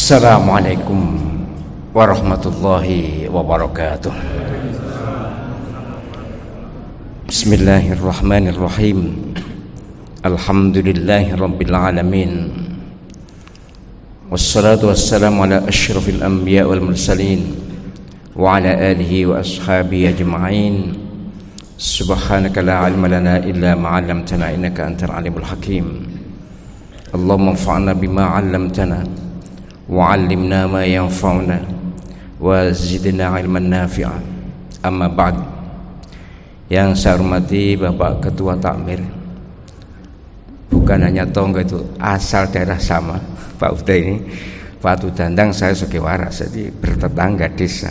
Assalamualaikum warahmatullahi wabarakatuh. Bismillahirrahmanirrahim. Alhamdulillahi rabbil alamin. Wassalatu wassalamu ala asyrafil anbiya wal mursalin wa ala alihi wa ashabihi ajma'in. Subhanaka la ilma lana illa ma 'allamtana innaka antal alimul hakim. Allahumma anfa'na bima 'allamtana wa'allimna ma yanfa'una wa zidna ilman nafi'a. Amma ba'd. Yang saya hormati Bapak Ketua Takmir, bukan hanya tonggo itu, asal daerah sama Pak Uda ini, Pak Dandang, saya sebagai waras, jadi bertetangga desa.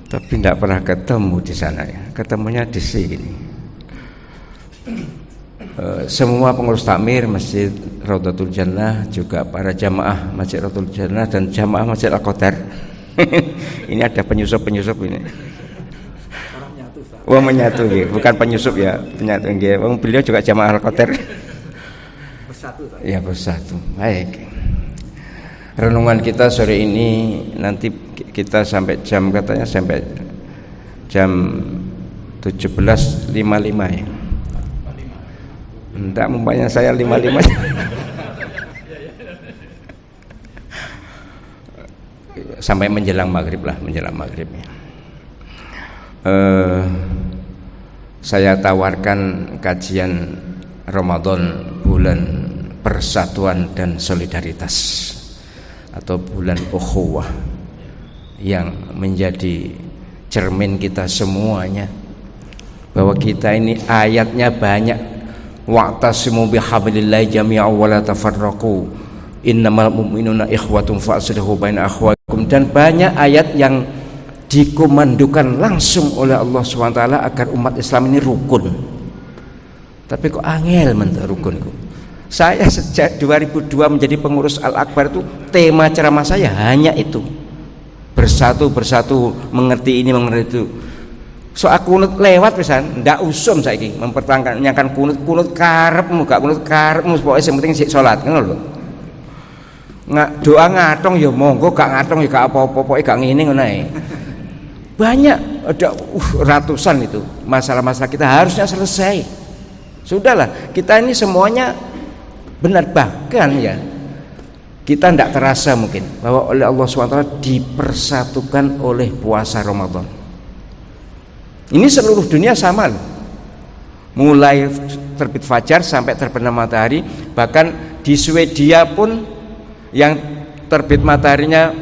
Tapi tidak pernah ketemu di sana ya, ketemunya di sini. Semua pengurus takmir Masjid Raudhatul Jannah, juga para jamaah Masjid Raudhatul Jannah dan jamaah Masjid Al-Qadar. Ini ada penyusup ini. Wah, menyatu ya, bukan penyusup ya, penyatu ya. Beliau juga jamaah Al-Qadar. Bersatu. Ya, bersatu. Baik. Renungan kita sore ini nanti kita sampai jam, katanya sampai jam 17.55 ya. Enggak, umpamanya saya 55. Sampai menjelang maghrib lah, menjelang maghrib ya. Saya tawarkan kajian Ramadan, bulan persatuan dan solidaritas, atau bulan ukhuwah, yang menjadi cermin kita semuanya, bahwa kita ini ayatnya banyak. Wa'tasimu bihablillahi jami'an wa la tafarraqu innamal mu'minuna ikhwatun fa'aslihu baina akhwaikum. Dan banyak ayat yang dikomandokan langsung oleh Allah SWT agar umat Islam ini rukun. Tapi kok angel menurut rukun kok. Saya sejak 2002 menjadi pengurus Al-Akbar itu, tema ceramah saya hanya itu, bersatu, mengerti ini, mengerti itu. Soal kunut lewat pisan, ndak usum saiki mempertahankan kunut karepmu, gak kunut karepmu, pokoke sing penting sik salat, ngono lho. Doa ngatong ya monggo, gak ngatong ya gak apa-apa, pokoke gak ngene ngono ae. Banyak, ada ratusan itu masalah-masalah kita harusnya selesai. Sudahlah, kita ini semuanya benar, bahkan ya kita tidak terasa mungkin bahwa oleh Allah SWT dipersatukan oleh puasa Ramadan. Ini seluruh dunia sama loh. Mulai terbit fajar sampai terbenam matahari. Bahkan di Swedia pun yang terbit mataharinya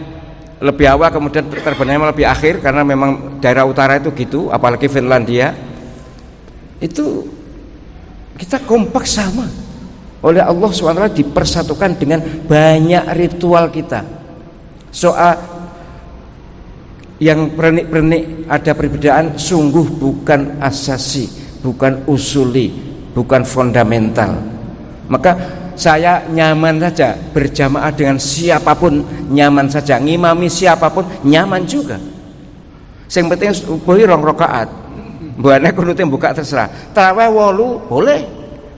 lebih awal kemudian terbenamnya lebih akhir, karena memang daerah utara itu gitu, apalagi Finlandia. Itu kita kompak sama. Oleh Allah SWT dipersatukan dengan banyak ritual kita. Soal yang pernik-pernik ada perbedaan, sungguh bukan asasi, bukan usuli, bukan fundamental. Maka saya nyaman saja berjamaah dengan siapapun, nyaman saja ngimami siapapun, nyaman juga. Yang penting boleh 2 rakaat, mbane kunute buka terserah. Tarawih 8 boleh,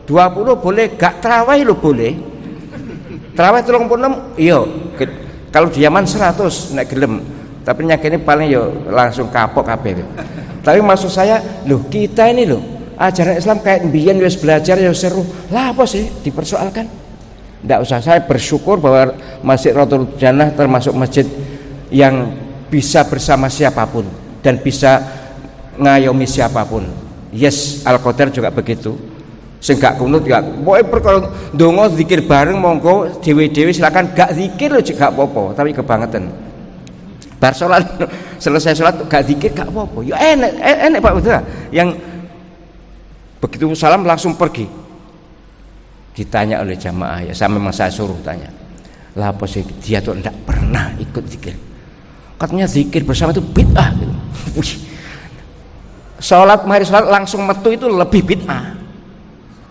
20 boleh, gak tarawih lo boleh. Tarawih 36 iya, kalau di Yaman 100 nek gelem. Tapi nyakini paling yo langsung kapok kabeh. Tapi maksud saya, loh kita ini loh ajaran Islam kayak mbiyen wis belajar ya seru. Lah apa sih dipersoalkan? Ndak usah. Saya bersyukur bahwa Masjid Raudhatul Jannah termasuk masjid yang bisa bersama siapapun dan bisa ngayomi siapapun. Yes, Al-Qadar juga begitu. Sing gak kunut ya pokoke perkara ndonga zikir bareng monggo, dhewe-dhewe silakan, gak zikir lho gak apa-apa, tapi kebangetan. Bar sholat, selesai sholat gak zikir gak apa-apa. Ya enak Pak Udra, yang begitu salam langsung pergi. Ditanya oleh jamaah, ya saya memang saya suruh tanya, lah apa sih dia tuh tidak pernah ikut zikir, katanya zikir bersama itu bid'ah gitu. Sholat mari sholat langsung metu itu lebih bid'ah.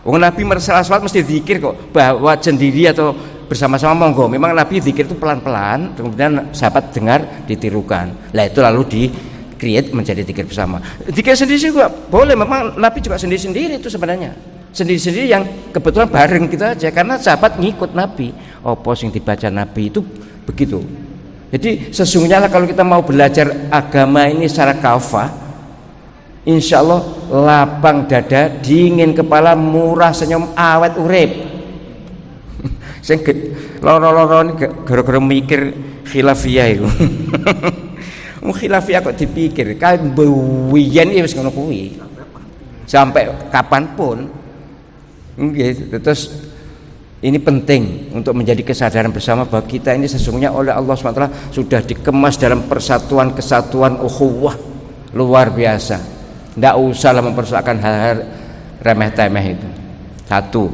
Wong Nabi masalah sholat mesti zikir kok, bahwa sendiri atau bersama-sama monggo. Memang Nabi zikir itu pelan-pelan, kemudian sahabat dengar, ditirukan. Lah itu lalu di create menjadi zikir bersama. Zikir sendiri juga boleh, memang Nabi juga sendiri-sendiri itu sebenarnya. Sendiri-sendiri yang kebetulan bareng kita aja, karena sahabat ngikut Nabi. apa sing dibaca Nabi itu begitu. Jadi sesungguhnya lah kalau kita mau belajar agama ini secara kafah, insya Allah lapang dada, dingin kepala, murah senyum, awet urip. Sing loro-loro ini gara-gara mikir khilafiyah itu. Khilafiyah kok dipikir kan buwiyen wis ngono kuwi. Sampai kapanpun. Nggih, terus ini penting untuk menjadi kesadaran bersama bahwa kita ini sesungguhnya oleh Allah SWT sudah dikemas dalam persatuan, kesatuan, ukhuwah luar biasa. Tidak usahlah mempersoalkan hal-hal remeh-temeh itu. Satu.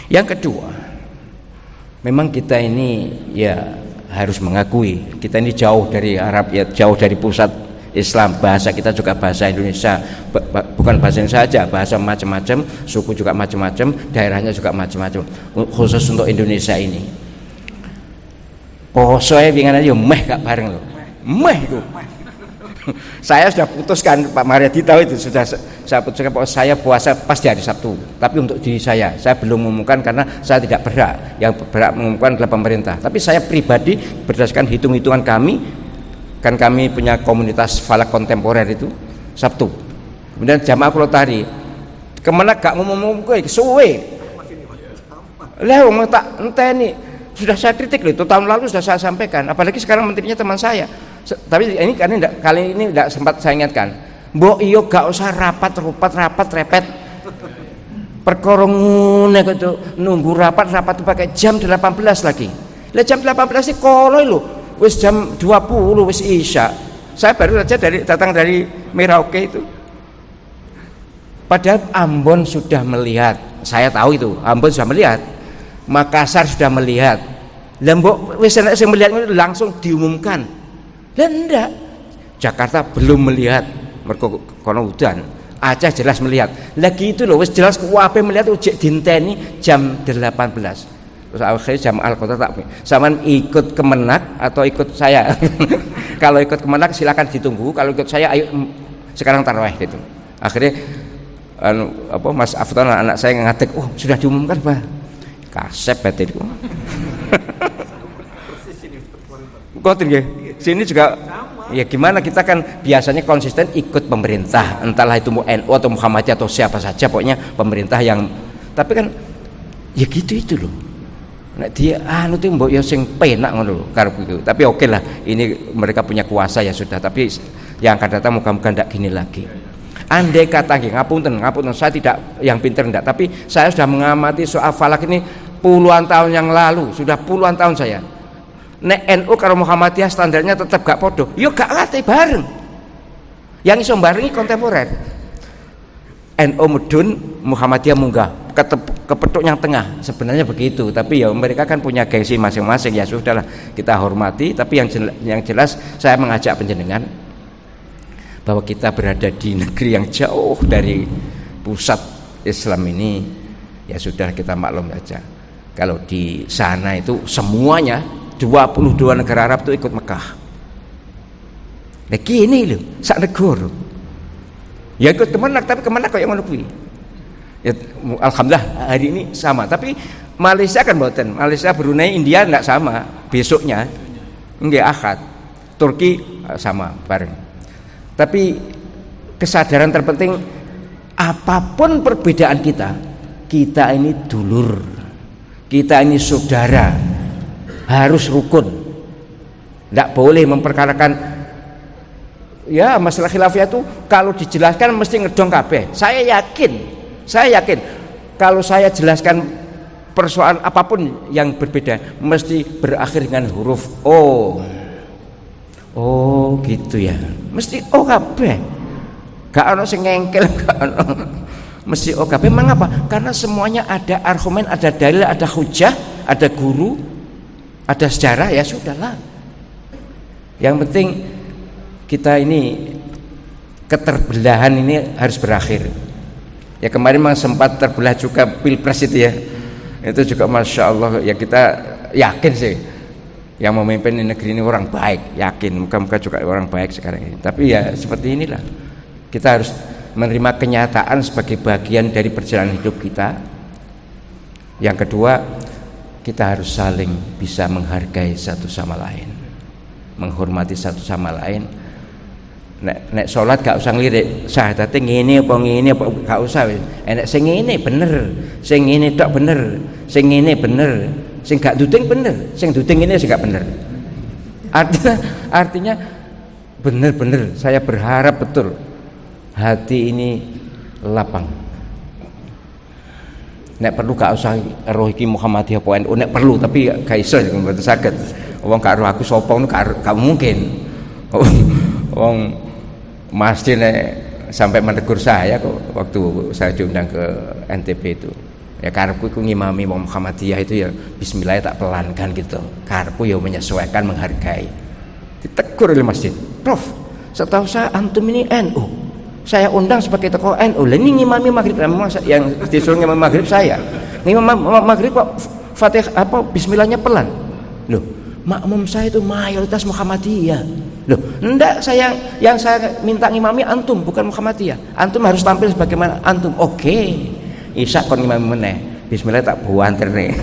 Yang kedua, memang kita ini ya harus mengakui kita ini jauh dari Arab, ya jauh dari pusat Islam. Bahasa kita juga bahasa Indonesia, bukan bahasa Indonesia saja, bahasa macam-macam, suku juga macam-macam, daerahnya juga macam-macam, khusus untuk Indonesia ini. Posoe pingan aja meh gak bareng loh, meh itu. Saya sudah putuskan, Pak Mariadi tahu itu, sudah saya putuskan bahwa saya puasa pasti hari Sabtu. Tapi untuk diri saya belum mengumumkan karena saya tidak berhak. Yang berhak mengumumkan adalah pemerintah. Tapi saya pribadi berdasarkan hitung-hitungan kami, kan kami punya komunitas falak kontemporer itu Sabtu. Kemudian jamaah Kulotari, kemana gak ngomong-ngomong gue, suwe. Lah ngomong tak enteni. Sudah saya kritik loh, itu tahun lalu sudah saya sampaikan. Apalagi sekarang menterinya teman saya. Tapi ini kali ini tidak sempat saya ingatkan. Mbok iyo gak usah rapat repet. Perkara ngene kok nunggu rapat itu pakai jam 18 lagi. Lah jam 18 iki koloi lho. Wis jam 20 wis isya. Saya baru saja datang dari Merauke itu. Padahal Ambon sudah melihat. Saya tahu itu, Ambon sudah melihat. Makassar sudah melihat. Lah mbok wis enek sing melihat langsung diumumkan. Lah enggak, Jakarta belum melihat, mergo kono udan. Aceh jelas melihat. Lagi itu loh, wis jelas kuwabe melihat ujek dinteni jam 18. Terus akhirnya jam Al-Qota tak. Saman ikut Kemenak atau ikut saya? Kalau ikut Kemenak silakan ditunggu. Kalau ikut saya ayo sekarang tarawih gitu. Akhirnya Mas Afton anak saya ngadek, oh sudah diumumkan Pak. Kasep berarti itu. Kok sini juga ya gimana, kita kan biasanya konsisten ikut pemerintah, entahlah itu NU atau Muhammadiyah atau siapa saja, pokoknya pemerintah yang, tapi kan ya gitu itu loh. Nek dia anu tuh mbok ya sing penak ngono lho karep itu. Tapi oke lah, ini mereka punya kuasa ya sudah, tapi yang akan datang mudah-mudahan tidak gini lagi. Andai kata nggih, ngapunten, saya tidak yang pinter enggak, tapi saya sudah mengamati soal falak ini puluhan tahun yang lalu, sudah puluhan tahun saya. Nek NU karo Muhammadiyah standarnya tetap gak podo, yo gak ngerti bareng. Yang iso barengi kontemporer. NU medun, Muhammadiyah munggah, kepethuk yang tengah. Sebenarnya begitu, tapi ya mereka kan punya gengsi masing-masing, ya sudahlah kita hormati. Tapi yang jelas saya mengajak panjenengan bahwa kita berada di negeri yang jauh dari pusat Islam ini, ya sudah kita maklum saja. Kalau di sana itu semuanya 22 negara Arab itu ikut Mekah. Nah gini loh, sak negara. Ya ikut Kemenak, tapi Kemenak kok yang ngono kuwi. Ya, alhamdulillah hari ini sama. Tapi Malaysia kan mboten. Malaysia, Brunei, India enggak sama. Besoknya nggih Ahad. Turki sama bareng. Tapi kesadaran terpenting, apapun perbedaan kita ini dulur. Kita ini saudara. Harus rukun, tidak boleh memperkarakan. Ya masalah khilafiyah itu kalau dijelaskan mesti ngedong kabeh. Saya yakin kalau saya jelaskan persoalan apapun yang berbeda mesti berakhir dengan huruf O. Oh gitu ya, mesti O kabeh, gak ono sing ngengkel, gak ono, mesti O kabeh. Mengapa? Karena semuanya ada argumen, ada dalil, ada hujah, ada guru, ada sejarah, ya sudahlah. Yang penting kita ini keterbelahan ini harus berakhir. Ya kemarin memang sempat terbelah juga pilpres itu ya. Itu juga masya Allah ya, kita yakin sih yang memimpin negeri ini orang baik, yakin muka-muka juga orang baik sekarang ini. Tapi ya seperti inilah, kita harus menerima kenyataan sebagai bagian dari perjalanan hidup kita. Yang kedua, kita harus saling bisa menghargai satu sama lain, menghormati satu sama lain. Nek sholat gak usah ngelirik syahadate ngene apa ngene apa, gak usah. Enek sing ngene bener, sing ngene tok bener, sing ngene bener, sing gak duding bener, sing duding ini sing gak bener. Artinya bener-bener saya berharap betul hati ini lapang. Nek perlu gak usah roh iki Muhammadiyah apa NU, nek perlu tapi gak iso mboten saged. Wong gak roh aku sapa ngono gak mungkin. Wong Mas sampai menegur saya kok waktu saya diundang ke NTB itu. Ya karepku iku ngimami wong Muhammadiyah itu ya bismillah tak pelankan gitu. Karepku ya menyesuaikan, menghargai. Ditegur oleh masjid. Prof, setahu saya antum ini NU. Saya undang sebagai tokoh NU. Lah ini ngimami maghrib, yang disuruh ngimami maghrib saya. Ngimami maghrib kok Fatihah apa bismillahnya pelan. Loh, makmum saya itu mayoritas Muhammadiyah. Loh, enggak, yang saya minta ngimami antum, bukan Muhammadiyah. Antum harus tampil sebagaimana antum. Oke. Isya kon ngimami meneh. Bismillah tak buanter nih.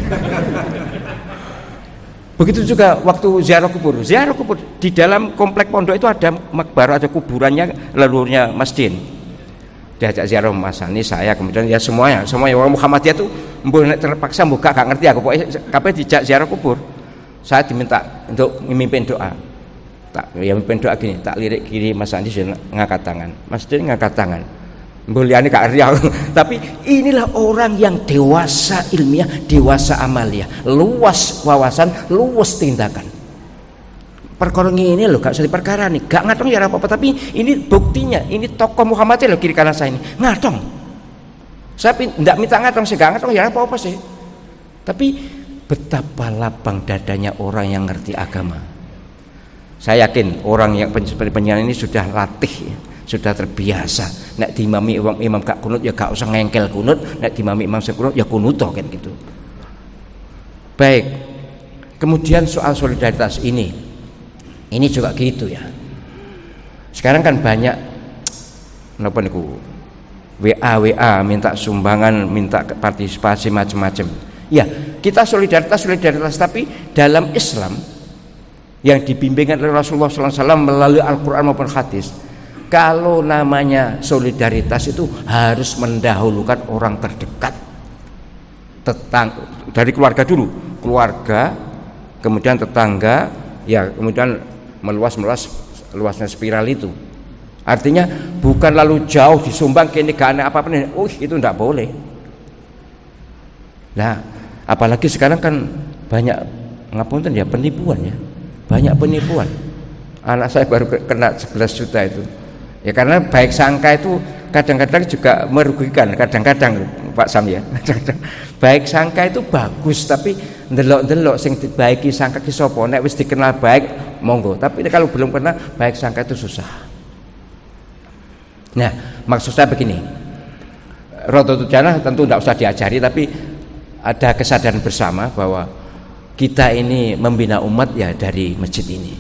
Begitu juga waktu ziarah kubur. Ziarah kubur di dalam komplek pondok itu ada makbarah, ada kuburannya, leluhurnya masjid. Diajak ziarah Mas Ani, saya, kemudian ya semuanya orang Muhammadiyah itu mbok terpaksa buka gak ngerti aku, pokoknya kabeh dijak ziarah kubur. Saya diminta untuk memimpin doa. Tak ya mimpin doa gini, tak lirik kiri Mas Andi ngangkat tangan, Mas Din ngangkat tangan, muliane gak riau. Tapi inilah orang yang dewasa ilmiah, dewasa amalia, luas wawasan, luas tindakan. Perkara ini loh gak usah diperkara nih, gak ngatong ya apa-apa, tapi ini buktinya, ini tokoh Muhammadiyah loh kiri kanan saya ini ngatong. Saya tidak minta ngatong sih, gak ngatong ya apa-apa sih. Tapi betapa lapang dadanya orang yang ngerti agama. Saya yakin orang yang penyiar ini sudah latih, sudah terbiasa. Nek diimami imam gak kunut ya gak usah ngengkel kunut, nek diimami imam kunut ya kunut kan gitu. Baik. Kemudian soal solidaritas ini juga gitu ya. Sekarang kan banyak napa niku WA minta sumbangan, minta partisipasi macam-macam. Ya, kita solidaritas tapi dalam Islam yang dibimbingkan oleh Rasulullah SAW melalui Al-Quran maupun hadis, kalau namanya solidaritas itu harus mendahulukan orang terdekat, dari keluarga dulu, keluarga, kemudian tetangga, ya kemudian meluasnya spiral itu. Artinya bukan lalu jauh disumbang ke negara apa-apa, itu tidak boleh. Nah, apalagi sekarang kan banyak ngapunten ya penipuan ya. Banyak penipuan. Anak saya baru kena 11 juta itu. Ya karena baik sangka itu kadang-kadang juga merugikan, kadang-kadang Pak Sam ya. Baik sangka itu bagus, tapi ndelok-ndelok sing dibaiki sangka ki sapa, nek wis dikenal baik monggo, tapi kalau belum pernah baik sangka itu susah. Nah, maksud saya begini. Rodotul Jannah tentu tidak usah diajari, tapi ada kesadaran bersama bahwa kita ini membina umat ya dari masjid ini,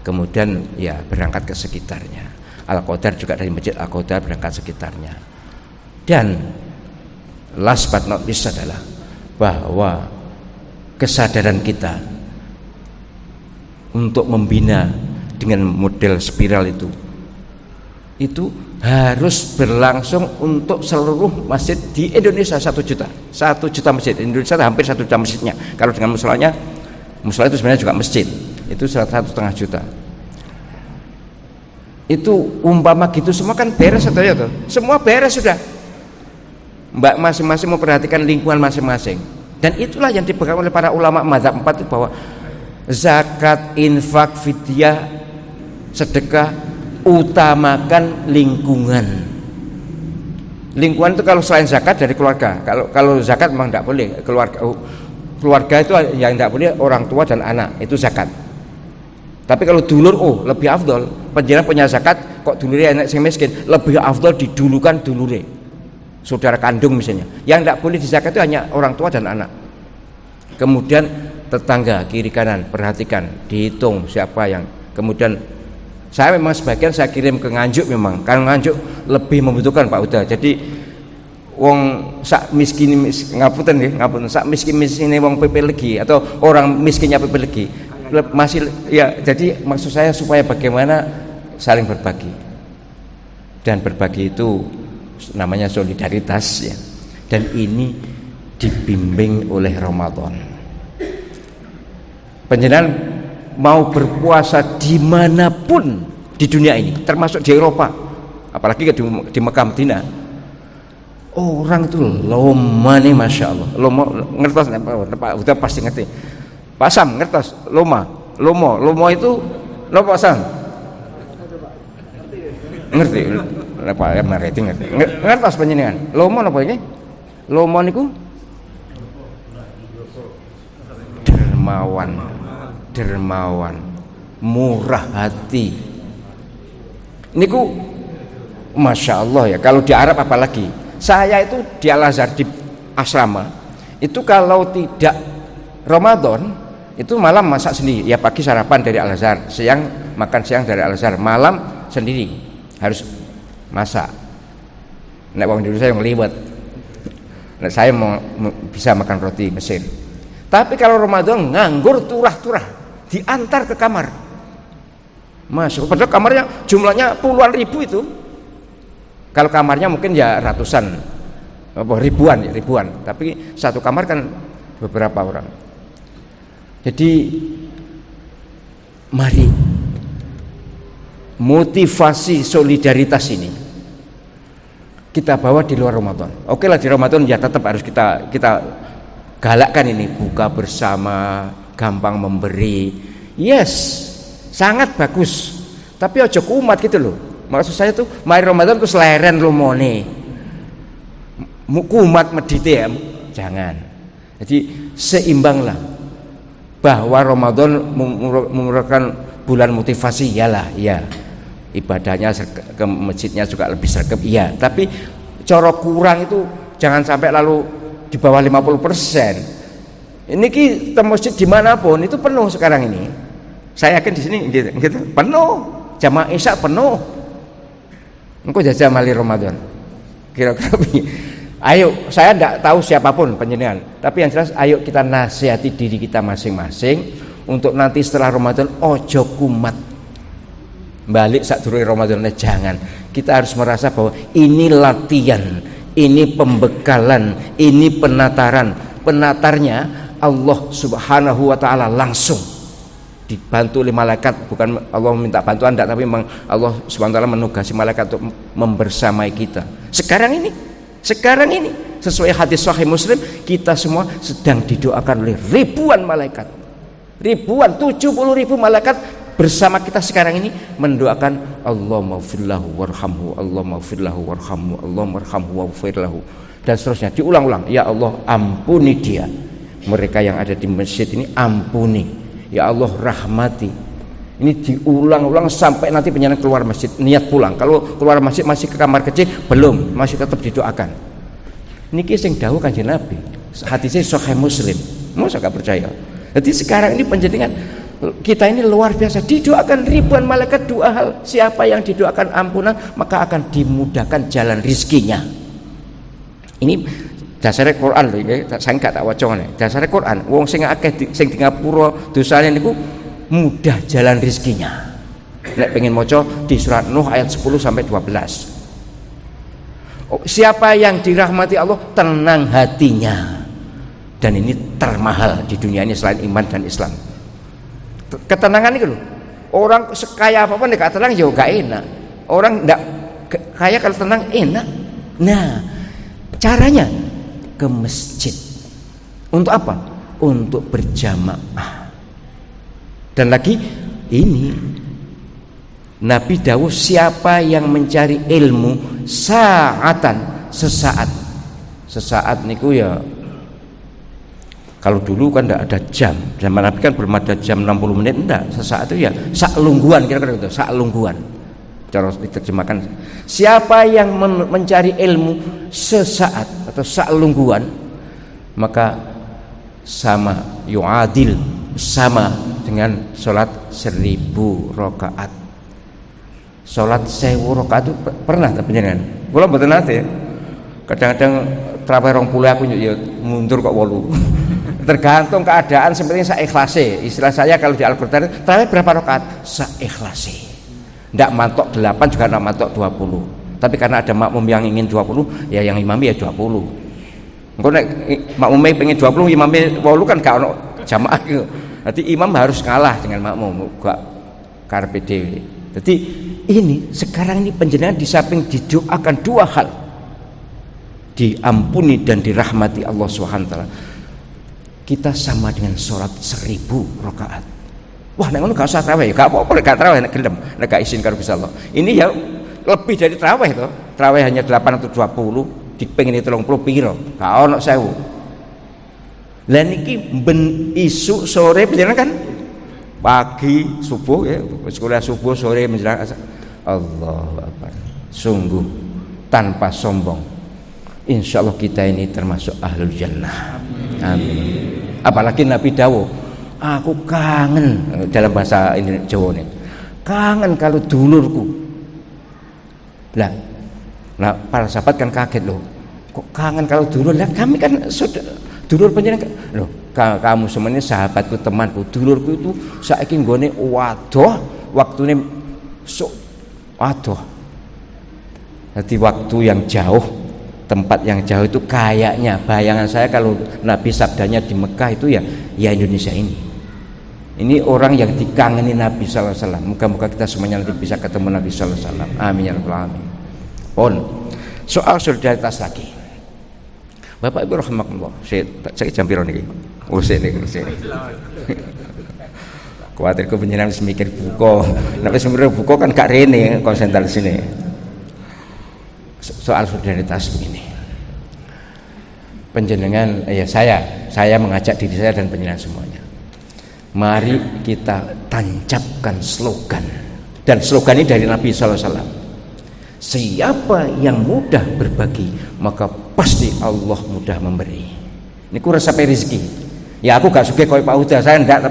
kemudian ya berangkat ke sekitarnya. Al-Qadar juga dari masjid Al-Qadar berangkat sekitarnya. Dan last but not least adalah bahwa kesadaran kita untuk membina dengan model spiral itu harus berlangsung untuk seluruh masjid di Indonesia. 1 juta masjid Indonesia, hampir 1 juta masjidnya. Kalau dengan musola itu sebenarnya juga masjid, itu 1,5 juta. Itu umpama gitu semua kan beres atau ya tuh? Semua beres sudah. Mbak masing-masing memperhatikan lingkungan masing-masing. Dan itulah yang dipegang oleh para ulama mazhab 4 itu, bahwa zakat, infak, fidyah, sedekah utamakan lingkungan. Lingkungan itu kalau selain zakat dari keluarga. Kalau zakat memang tidak boleh keluarga itu yang tidak boleh orang tua dan anak, itu zakat. Tapi kalau dulur lebih afdol. Penjara punya zakat kok dulurnya anak sing miskin, lebih afdol didulukan dulure. Saudara kandung misalnya. Yang tidak boleh dizakat itu hanya orang tua dan anak. Kemudian tetangga kiri kanan perhatikan, dihitung siapa yang. Kemudian saya memang sebagian saya kirim ke Nganjuk, memang karena Nganjuk lebih membutuhkan Pak Uda. Jadi wong sak miskin ngapunten nggih, ngapunten, sak miskin-miskine wong PPLG atau orang miskinnya PPLG masih ya. Jadi maksud saya supaya bagaimana saling berbagi, dan berbagi itu namanya solidaritas ya. Dan ini dibimbing oleh Ramadan. Panjenengan mau berpuasa dimanapun di dunia ini, termasuk di Eropa, apalagi di Mekah Madinah, orang itu loma nih, masya Allah. Loma ngertos, Pak udah pasti ngerti. Pak Sam ngertos lomo itu Pak Sam ngerti? Pak ya ngerti ngertos panjenengan. Lomo apa ini? Lomo niku dermawan, murah hati. Niku masya Allah ya. Kalau di Arab apalagi. Saya itu di Al-Azhar di asrama itu kalau tidak Ramadan itu malam masak sendiri ya. Pagi sarapan dari Al-Azhar, siang makan siang dari Al-Azhar, malam sendiri harus masak. Nek wong Indonesia yang liwat, nek saya mau bisa makan roti Mesir. Tapi kalau Ramadan nganggur turah-turah diantar ke kamar, masuk. Padahal kamarnya jumlahnya puluhan ribu itu. Kalau kamarnya mungkin ya ratusan, ribuan, tapi satu kamar kan beberapa orang. Jadi mari motivasi solidaritas ini kita bawa di luar Ramadan. Oke lah, di Ramadan ya tetap harus kita galakkan ini, buka bersama, gampang memberi. Yes, sangat bagus. Tapi ojo kumat gitu loh. Maksud saya tuh mari Ramadan tuh seleren lumone, kumat medite ya, jangan. Jadi seimbanglah, bahwa Ramadan merupakan bulan motivasi, iyalah ya, ibadahnya ke masjidnya juga lebih sergap iya, tapi cara kurang itu jangan sampai lalu di bawah 50%. Ini ki masjid dimanapun itu penuh sekarang ini. Saya yakin di sini gitu penuh, jamaah Isya penuh. Engkau jajah mali Ramadan kira-kira. Ayo, saya tidak tahu siapapun panjenengan, tapi yang jelas ayo kita nasihati diri kita masing-masing untuk nanti setelah Ramadan ojo kumat balik saat durung Ramadan. Jangan, kita harus merasa bahwa ini latihan, ini pembekalan, ini penataran. Penatarnya Allah Subhanahu wa ta'ala langsung dibantu oleh malaikat, bukan Allah minta bantuan enggak, tapi memang Allah Subhanahu wa ta'ala menugasi malaikat untuk membersamai kita. Sekarang ini sesuai hadis sahih Muslim, kita semua sedang didoakan oleh ribuan malaikat. 70.000 malaikat bersama kita sekarang ini mendoakan Allahumma firlahu warhamhu, Allahumma firlahu warhamhu, Allahumma warhamhu waghfirlahu, dan seterusnya diulang-ulang. Ya Allah, ampuni dia, mereka yang ada di masjid ini ampuni. Ya Allah, rahmati. Ini diulang-ulang sampai nanti penyanyi keluar masjid niat pulang. Kalau keluar masjid masih ke kamar kecil belum, masih tetap didoakan. Niki sing dawuh Kanjeng Nabi, hadisnya sahih Muslim. Masa gak percaya? Jadi sekarang ini penjenengan kita ini luar biasa, didoakan ribuan malaikat. Dua hal, siapa yang didoakan ampunan maka akan dimudahkan jalan rizkinya. Ini dasare Quran lho iki, saya gak tak waca ngene. Dasare Quran, wong sing akeh sing di ngapura dosane niku mudah jalan rezekinya. Nek pengen maca di surat Nuh ayat 10 sampai 12. Siapa yang dirahmati Allah tenang hatinya. Dan ini termahal di dunia ini selain iman dan Islam. Ketenangan itu loh. Orang sekaya apapun gak tenang ya gak enak. Orang ndak kaya kalau tenang enak. Nah, caranya ke masjid. Untuk apa? Untuk berjamaah. Dan lagi ini Nabi dawuh, siapa yang mencari ilmu saatan, sesaat niku ya, kalau dulu kan tidak ada jam, zaman Nabi kan belum ada jam 60 menit, enggak, sesaat itu ya sak lungguan, kira-kira gitu, sak lungguan cara diterjemahkan. Siapa yang mencari ilmu sesaat atau sak lungguan, maka sama yu'adil, sama dengan sholat 1000 rakaat. Sholat 1000 rakaat itu pernah tak penjenengan? Kula mboten nate. Kadang-kadang traweh 20 aku ya mundur kok 8. Tergantung keadaan, sebenarnya saikhlasé. Istilah saya kalau di Al-Qur'an, traweh berapa rakaat? Saikhlasé. Ndak mantok 8 juga ndak mantok 20. Tapi karena ada makmum yang ingin 20, ya yang imami ya 20. Engko nek makmume pengen 20, imame 8 kan gak ono jamaah gitu. Berarti imam harus kalah dengan makmum, gak karepe dhewe. Jadi ini sekarang ini panjenengan di samping didoakan 2 hal, diampuni dan dirahmati Allah SWT, kita sama dengan sholat 1000 rakaat. Wah, nek ngono gak usah tarawih, gak apa-apa nek gak tarawih, nek gelem, nek gak izin karo Gusti Allah. Ini ya lebih dari tarawih to. Tarawih hanya 8 atau 20, dipengin 30 piro? Gak ono 1000. Lah niki ben isu sore panjenengan kan pagi subuh ya, sekolah subuh sore menjelang asar. Allahu Akbar. Sungguh tanpa sombong, insya Allah kita ini termasuk ahlul jannah. Amin. Apalagi Nabi dawuh, aku kangen, dalam bahasa ini Jawa nih, kangen kalau dulurku. Nah para sahabat kan kaget loh, kok kangen kalau dulur? Lah kami kan sudah dulur panjenengan loh, kamu semuanya sahabatku, temanku, dulurku itu saiki nggone wadoh, waktune wadoh. Jadi waktu yang jauh, tempat yang jauh itu kayaknya bayangan saya kalau Nabi sabdanya di Mekah itu ya Indonesia ini. Ini orang yang dikangeni Nabi sallallahu alaihi wasallam. Moga-moga kita semuanya nanti bisa ketemu Nabi sallallahu alaihi wasallam. Amin ya rabbal alamin. Pun soal solidaritas lagi. Bapak Ibu rahimakumullah. Saya jam piro niki? Usik niki. Kuwatir ku panjenengan wis mikir buka. Nek wis mikir buka kan gak rene konsentrasine. Soal solidaritas begini. Panjenengan ya saya mengajak diri saya dan panjenengan semuanya. Mari kita tancapkan slogan, dan slogan ini dari Nabi sallallahu alaihi wasallam. Siapa yang mudah berbagi, maka pasti Allah mudah memberi. Ini ku resepe rezeki. Ya aku gak suka koyo Pak Huda, saya enggak,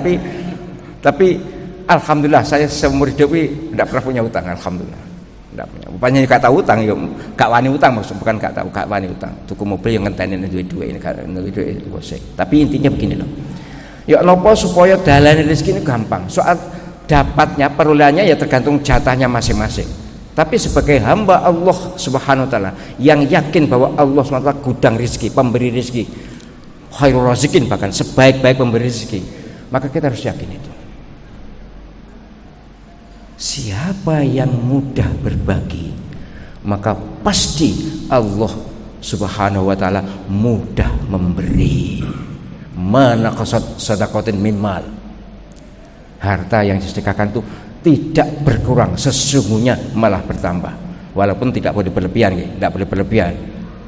tapi alhamdulillah saya seumur hidup enggak pernah punya utang, alhamdulillah. Enggak punya. Rupanya gak tahu utang, yo gak wani utang, maksud bukan gak wani utang. Tuku mobil yang ngenteni duwe-duwe ini kan duwe-duwe gosek. Tapi intinya begini loh. Ya napa supaya dalan rezeki ini gampang. Soal dapatnya perolehannya ya tergantung jatahnya masing-masing. Tapi sebagai hamba Allah Subhanahu wa taala yang yakin bahwa Allah SWT gudang rezeki, pemberi rezeki, khairur razikin, bahkan sebaik-baik pemberi rezeki, maka kita harus yakin itu. Siapa yang mudah berbagi, maka pasti Allah Subhanahu wa taala mudah memberi. Mana qasad sadaqatin min mal. Harta yang disedekahkan itu tidak berkurang, sesungguhnya malah bertambah. Walaupun tidak boleh berlebihan, ya, tidak boleh berlebihan.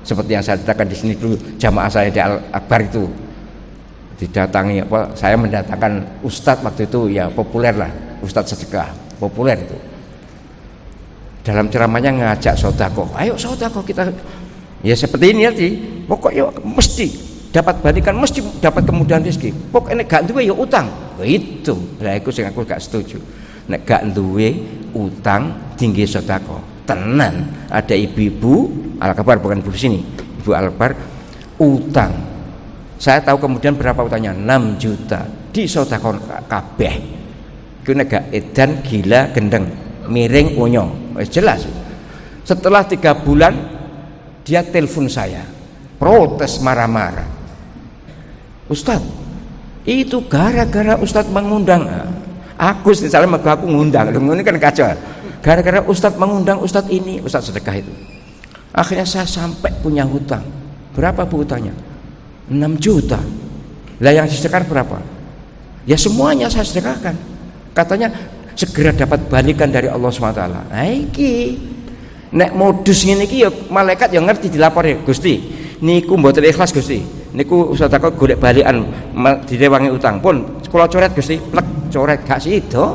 Seperti yang saya ceritakan di sini dulu, jamaah saya di Al-Akbar itu didatangi saya mendatangkan ustadz waktu itu ya populer lah, ustadz sedekah populer itu. Dalam ceramahnya ngajak sodako, ayo sodako kita ya seperti ini nanti, pokoknya mesti dapat balikan, mesti dapat kemudahan rezeki. Pokoknya gak duwe ya utang. Itu. Lah iku sing aku gak setuju. Nek gak duwe utang tinggi sedekah. Tenan, ada ibu-ibu Al-Akbar, bukan di sini. Ibu Al-Akbar utang. Saya tahu kemudian berapa utangnya? 6 juta. Di sedekah kabeh. Iku nek gak edan gila gendeng, miring unyo. Jelas. Setelah 3 bulan dia telepon saya. Protes marah-marah. Ustadz, itu gara-gara Ustadz mengundang aku, misalnya aku ngundang, ini kan kacau. Gara-gara Ustadz mengundang Ustadz ini, Ustadz sedekah itu, akhirnya saya sampai punya hutang. Berapa bu hutangnya? 6 juta. Lah yang disedekahkan berapa? Ya semuanya saya sedekahkan. Katanya segera dapat balikan dari Allah SWT. Nah iki nek modus ngene iki ya malaikat yang ngerti dilapori, Gusti niku mboten ikhlas Gusti. Niku sedekah golek balikan direwangi utang pun kula coret Gusti, plek coret gak sida.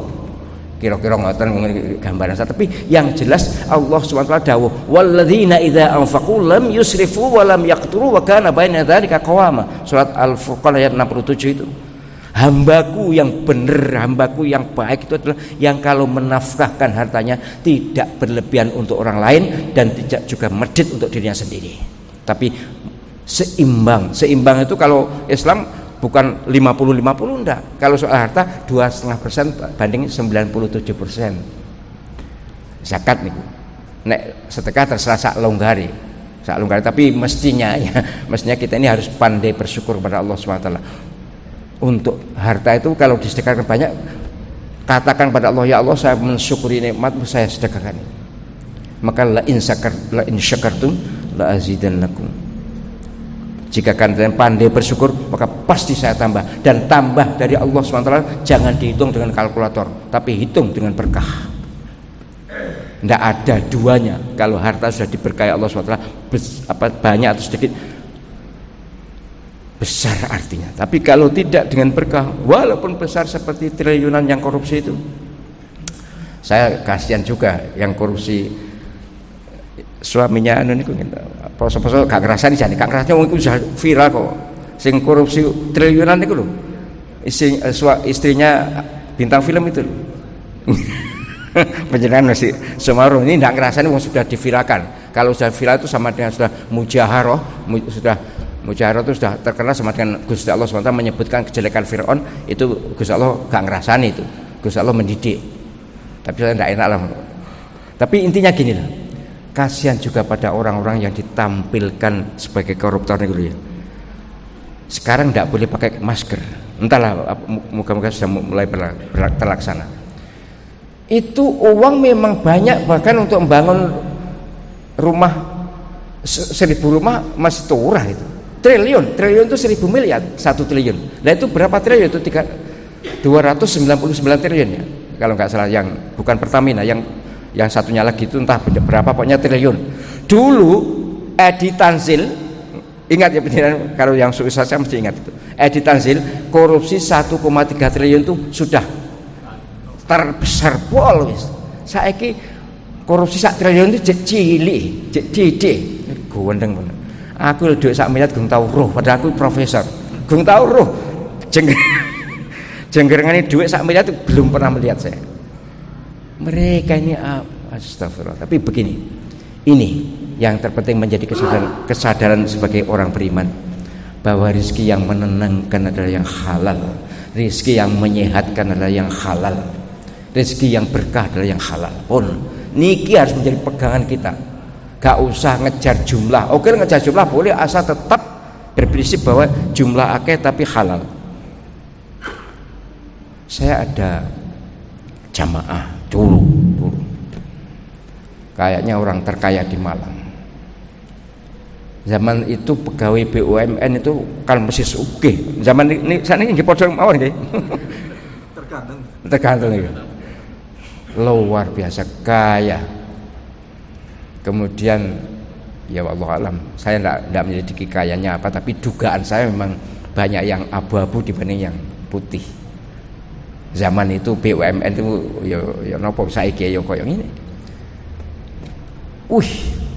Kira-kira ngoten gambaran saya, tapi yang jelas Allah SWT dawuh walladzina idza anfaqu lam yusrifu wa lam yaqturu wa kana baina dzalika qawama. Surat Al-Furqan ayat 67 itu. Hambaku yang benar, hambaku yang baik itu adalah yang kalau menafkahkan hartanya tidak berlebihan untuk orang lain dan tidak juga medit untuk dirinya sendiri. tapi seimbang. Seimbang itu kalau Islam bukan 50-50 enggak. Kalau soal harta 2,5% banding 97%. Zakat nih. Nek sedekah terserah sak longgari, tapi mestinya kita ini harus pandai bersyukur kepada Allah SWT. Untuk harta itu kalau disedekahkan banyak, katakan pada Allah, ya Allah saya mensyukuri nikmatmu, saya sedekahkan. Maka la in syakartum la azidannakum. Jika kalian pandai bersyukur, maka pasti saya tambah, dan tambah dari Allah SWT jangan dihitung dengan kalkulator, tapi hitung dengan berkah. Tidak ada duanya. Kalau harta sudah diberkahi Allah SWT, banyak atau sedikit, besar artinya. Tapi kalau tidak dengan berkah, walaupun besar seperti triliunan yang korupsi itu, saya kasihan juga yang korupsi suaminya ini poso-poso gak ngerasani jane, gak ngerasani wong iku sudah viral kok. Sing korupsi triliunan itu loh. Istrinya bintang film itu loh. Penjenengan masih Sumaruh ini tidak ngerasani wong sudah diviralkan. Kalau sudah viral itu sama dengan sudah mujaharoh, mujaharoh itu sudah terkenal sama dengan Gusti Allah SWT menyebutkan kejelekan Fir'aun, itu Gusti Allah gak ngerasani itu. Gusti Allah mendidik. Tapi saya tidak enak lah. Tapi intinya gini lah. Kasihan juga pada orang-orang yang ditampilkan sebagai koruptor itu ya. Sekarang tidak boleh pakai masker. Entahlah, moga-moga sudah mulai terlaksana. Itu uang memang banyak, bahkan untuk membangun rumah 1000 rumah masih turah itu. Triliun itu 1000 miliar, 1 triliun. Nah itu berapa triliun itu? 299 triliun ya. Kalau nggak salah, yang bukan Pertamina, yang satunya lagi itu entah berapa, pokoknya triliun. Dulu Edi Tanzil, ingat ya penjelasan, kalau yang sukses saya mesti ingat itu. Edi Tanzil korupsi 1,3 triliun itu sudah terbesar pol wis. Saiki korupsi 1 triliun itu cilik, didik. Gondeng bener. Aku duit sak miliar gung tau roh, padahal aku profesor. Gung tau roh. Jenggerengane duit sak miliar itu belum pernah melihat saya. Mereka ini astagfirullah. Tapi begini. Ini yang terpenting menjadi kesadaran sebagai orang beriman, bahwa rezeki yang menenangkan adalah yang halal. Rezeki yang menyehatkan adalah yang halal. Rezeki yang berkah adalah yang halal. Pun niki harus menjadi pegangan kita. Gak usah ngejar jumlah. Oke, ngejar jumlah boleh, asal tetap berprinsip bahwa jumlah akeh tapi halal. Saya ada jamaah dulu. Kayaknya orang terkaya di Malang. Zaman itu pegawai BUMN itu kalau mesti sugih. Zaman ini sana ini podong mawon nggih. Tergantung ya. Luar biasa kaya. Kemudian ya Allah alam, saya tidak menyelidiki kayanya apa, tapi dugaan saya memang banyak yang abu-abu dibanding yang putih. Zaman itu BUMN itu ya nopo saiki ya koyo ngene.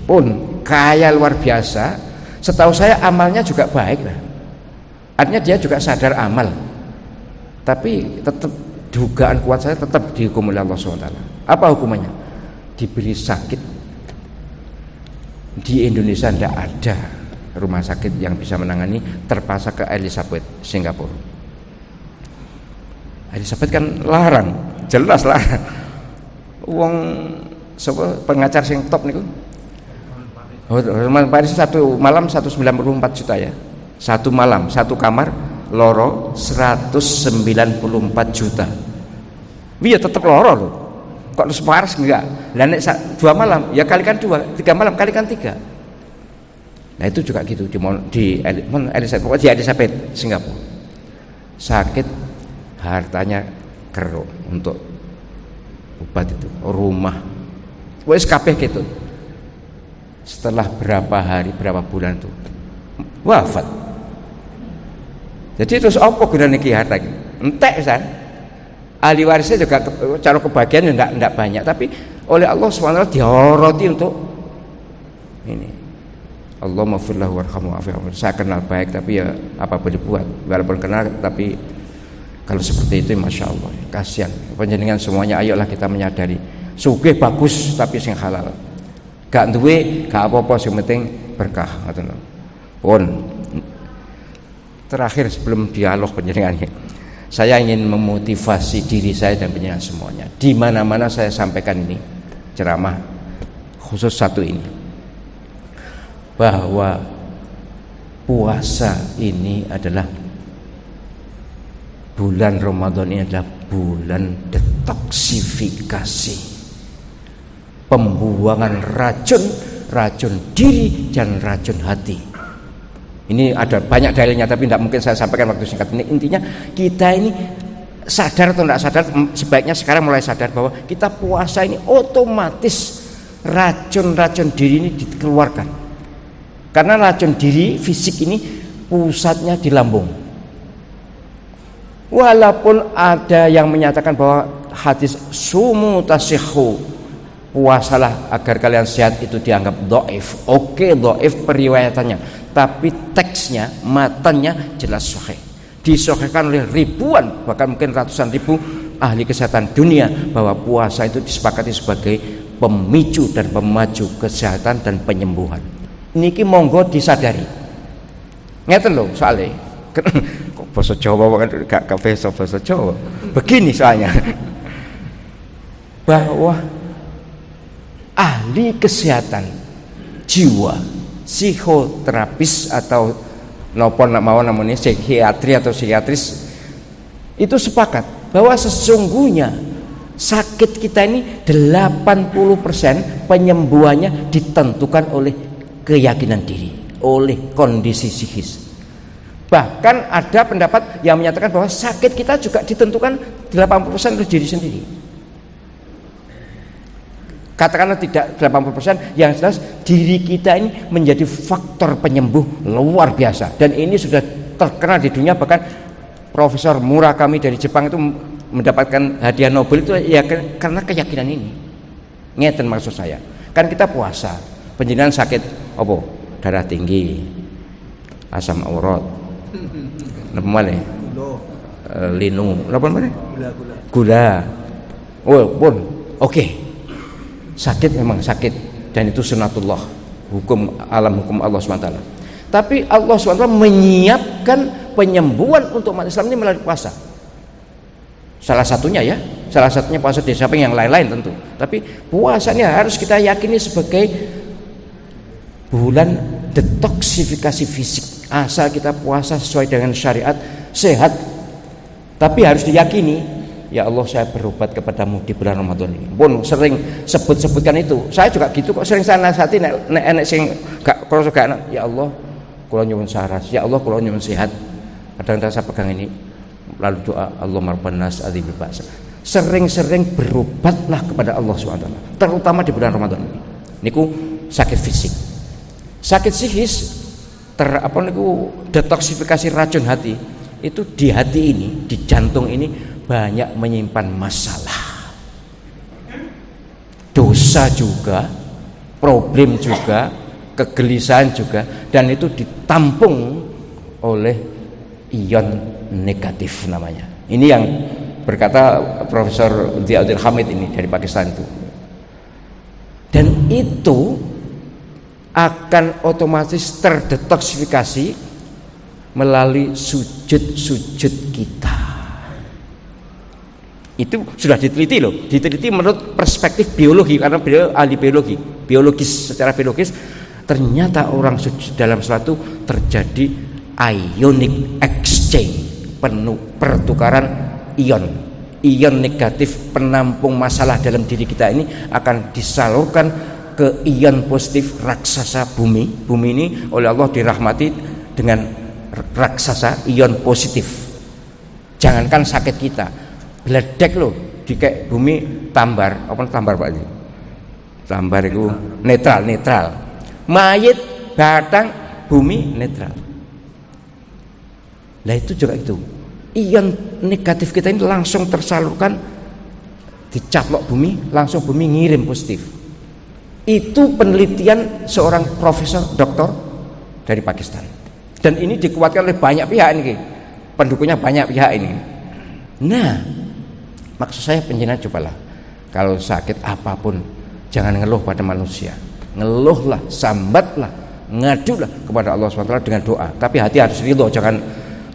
Pun kaya luar biasa. Setahu saya amalnya juga baik lah. Artinya dia juga sadar amal. Tapi tetap dugaan kuat saya tetap dihukum oleh Allah SWT. Apa hukumannya? Diberi sakit. Di Indonesia tidak ada rumah sakit yang bisa menangani, terpaksa ke Elizabeth, Singapura. Elizabeth kan larang, jelas larang. Uang pengacar sing top niku. Paris satu malam 194 juta ya. Satu malam, satu kamar loro 194 juta. Iya tetap loro loh. Kok lu separas enggak? Lah nek 2 malam ya kalikan 2, 3 malam kalikan 3. Nah itu juga gitu di Elizabeth Singapura. Sakit hartanya keruk untuk obat itu, rumah. Wes kabeh gitu. Setelah berapa hari, berapa bulan itu wafat. Jadi terus apa gunanya ki harta iki? Entek pisan. Ahli warisnya juga cara kebahagiaan enggak banyak, tapi oleh Allah SWT dihoroti untuk ini. Allah maghfirlahu warhamhu wa'afi'anhu. Saya kenal baik tapi ya apa boleh buat. Walaupun kenal tapi kalau seperti itu Masya Allah kasihan. Panjenengan semuanya ayolah kita menyadari sugih bagus tapi sing halal. Gak duwe gak apa-apa, sing penting berkah ngoten. Pun terakhir sebelum dialog panjenengan, saya ingin memotivasi diri saya dan panjenengan semuanya. Di mana-mana saya sampaikan ini ceramah khusus satu ini, bahwa puasa ini adalah bulan Ramadan, ini adalah bulan detoksifikasi, pembuangan racun diri dan racun hati. Ini ada banyak dalilnya tapi tidak mungkin saya sampaikan waktu singkat ini. Intinya kita ini sadar atau tidak sadar, sebaiknya sekarang mulai sadar bahwa kita puasa ini otomatis racun diri ini dikeluarkan. Karena racun diri fisik ini pusatnya di lambung. Walaupun ada yang menyatakan bahwa hadis sumu tasihhu, puasalah agar kalian sehat, itu dianggap dhaif. Oke, dhaif periwayatannya, tapi teksnya, matanya jelas sahih. Disahihkan oleh ribuan, bahkan mungkin ratusan ribu ahli kesehatan dunia, bahwa puasa itu disepakati sebagai pemicu dan pemaju kesehatan dan penyembuhan. Niki monggo disadari. Ngeten lho soalnya. Kok bahasa Jawa kan gak bahasa Jawa. Begini soalnya. Bahwa ahli kesehatan jiwa, psikoterapis atau nopo mau namanya psikiatri atau psikiatris itu sepakat bahwa sesungguhnya sakit kita ini 80% penyembuhannya ditentukan oleh keyakinan diri, oleh kondisi psikis. Bahkan ada pendapat yang menyatakan bahwa sakit kita juga ditentukan 80% oleh diri sendiri. Katakanlah tidak 80%, yang jelas diri kita ini menjadi faktor penyembuh luar biasa. Dan ini sudah terkenal di dunia, bahkan Profesor Murakami dari Jepang itu mendapatkan hadiah Nobel itu ya karena keyakinan ini. Ngeten maksud saya. Kan kita puasa, panjenengan sakit apa? Darah tinggi, asam urat, napa malih? Linu, napa malih? Gula. Oh, pun. Oke. Sakit memang sakit, dan itu sunatullah, hukum alam, hukum Allah SWT. Tapi Allah SWT menyiapkan penyembuhan untuk umat Islam ini melalui puasa. Salah satunya ya, salah satunya puasa, di samping yang lain-lain tentu. Tapi puasanya harus kita yakini sebagai bulan detoksifikasi fisik. Asal kita puasa sesuai dengan syariat, sehat. Tapi harus diyakini, ya Allah, saya berobat kepadamu di bulan Ramadan ini. Pun sering sebut-sebutkan itu. Saya juga gitu kok, sering saya nasihati nek enek sing gak krasa gak enak. Ya Allah, kula nyuwun saras. Ya Allah, kula nyuwun sehat. Kadang-kadang saya pegang ini lalu doa Allahumma rabbanas adzibil ba'sa. Sering-sering berobatlah kepada Allah SWT, terutama di bulan Ramadan ini. Niku sakit fisik. Sakit psikis detoksifikasi racun hati. Itu di hati ini, di jantung ini banyak menyimpan masalah, dosa juga, problem juga, kegelisahan juga, dan itu ditampung oleh ion negatif namanya. Ini yang berkata Profesor Ziauddin Hamid ini dari Pakistan itu. Dan itu akan otomatis terdetoksifikasi melalui sujud-sujud kita. Itu sudah diteliti loh, diteliti menurut perspektif biologi, karena beliau ahli biologis, secara biologis ternyata orang sujud dalam suatu terjadi ionic exchange, pertukaran ion negatif penampung masalah dalam diri kita ini akan disalurkan ke ion positif raksasa bumi ini oleh Allah dirahmati dengan raksasa ion positif. Jangankan sakit kita, bledek loh di kayak bumi tambar, apa tambar Pak ini? Tambar itu netral. Mayit batang bumi netral. Lah itu juga itu. Ion negatif kita ini langsung tersalurkan, dicaplok bumi, langsung bumi ngirim positif. Itu penelitian seorang profesor doktor dari Pakistan. Dan ini dikuatkan oleh banyak pihak ini. Pendukungnya banyak pihak ini. Nah, maksud saya penjenengan cobalah kalau sakit apapun jangan ngeluh pada manusia, ngeluhlah, sambatlah, ngadulah kepada Allah SWT dengan doa, tapi hati harus ridho, jangan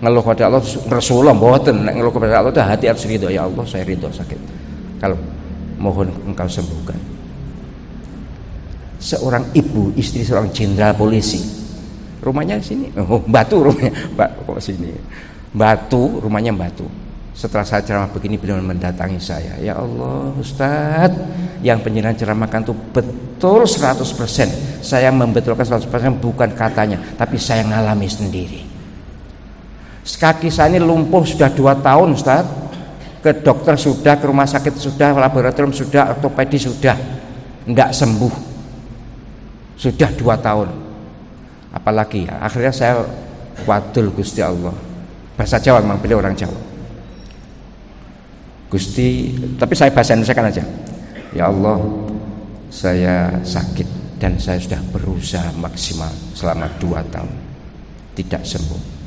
ngeluh kepada Allah Rasulullah mboten, ngeluh kepada Allah itu hati harus ridho, ya Allah saya ridho sakit, kalau mohon engkau sembuhkan. Seorang ibu istri seorang jenderal polisi, rumahnya sini, Batu rumahnya, kok sini Batu, rumahnya Batu. Setelah saya ceramah begini beliau mendatangi saya, ya Allah Ustadz, yang penjelasan ceramahkan itu betul 100%, saya membetulkan 100%, bukan katanya, tapi saya ngalami sendiri. Kaki saya ini lumpuh sudah 2 tahun Ustadz, ke dokter sudah, ke rumah sakit sudah, laboratorium sudah, ortopedi sudah, enggak sembuh, sudah 2 tahun. Apalagi ya, akhirnya saya wadul Gusti Allah, bahasa Jawa, memang beliau orang Jawa, Gusti, tapi saya bahasa Indonesia kan aja, ya Allah saya sakit dan saya sudah berusaha maksimal selama 2 tahun tidak sembuh.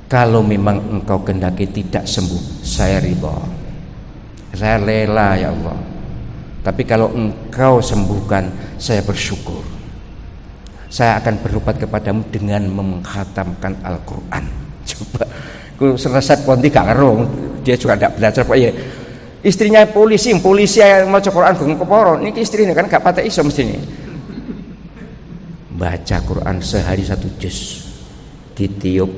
Kalau memang engkau kehendaki tidak sembuh, saya ridha, saya rela ya Allah, tapi kalau engkau sembuhkan saya bersyukur, saya akan berobat kepadamu dengan mengkhatamkan Al-Quran. Coba ku resep konti gak ngerung, dia juga tidak belajar Pak ya. Istrinya polisi yang mau Quran gung keporo, ini istrinya kan gak patah iso mestinya. Baca Quran sehari 1 juz, ditiup,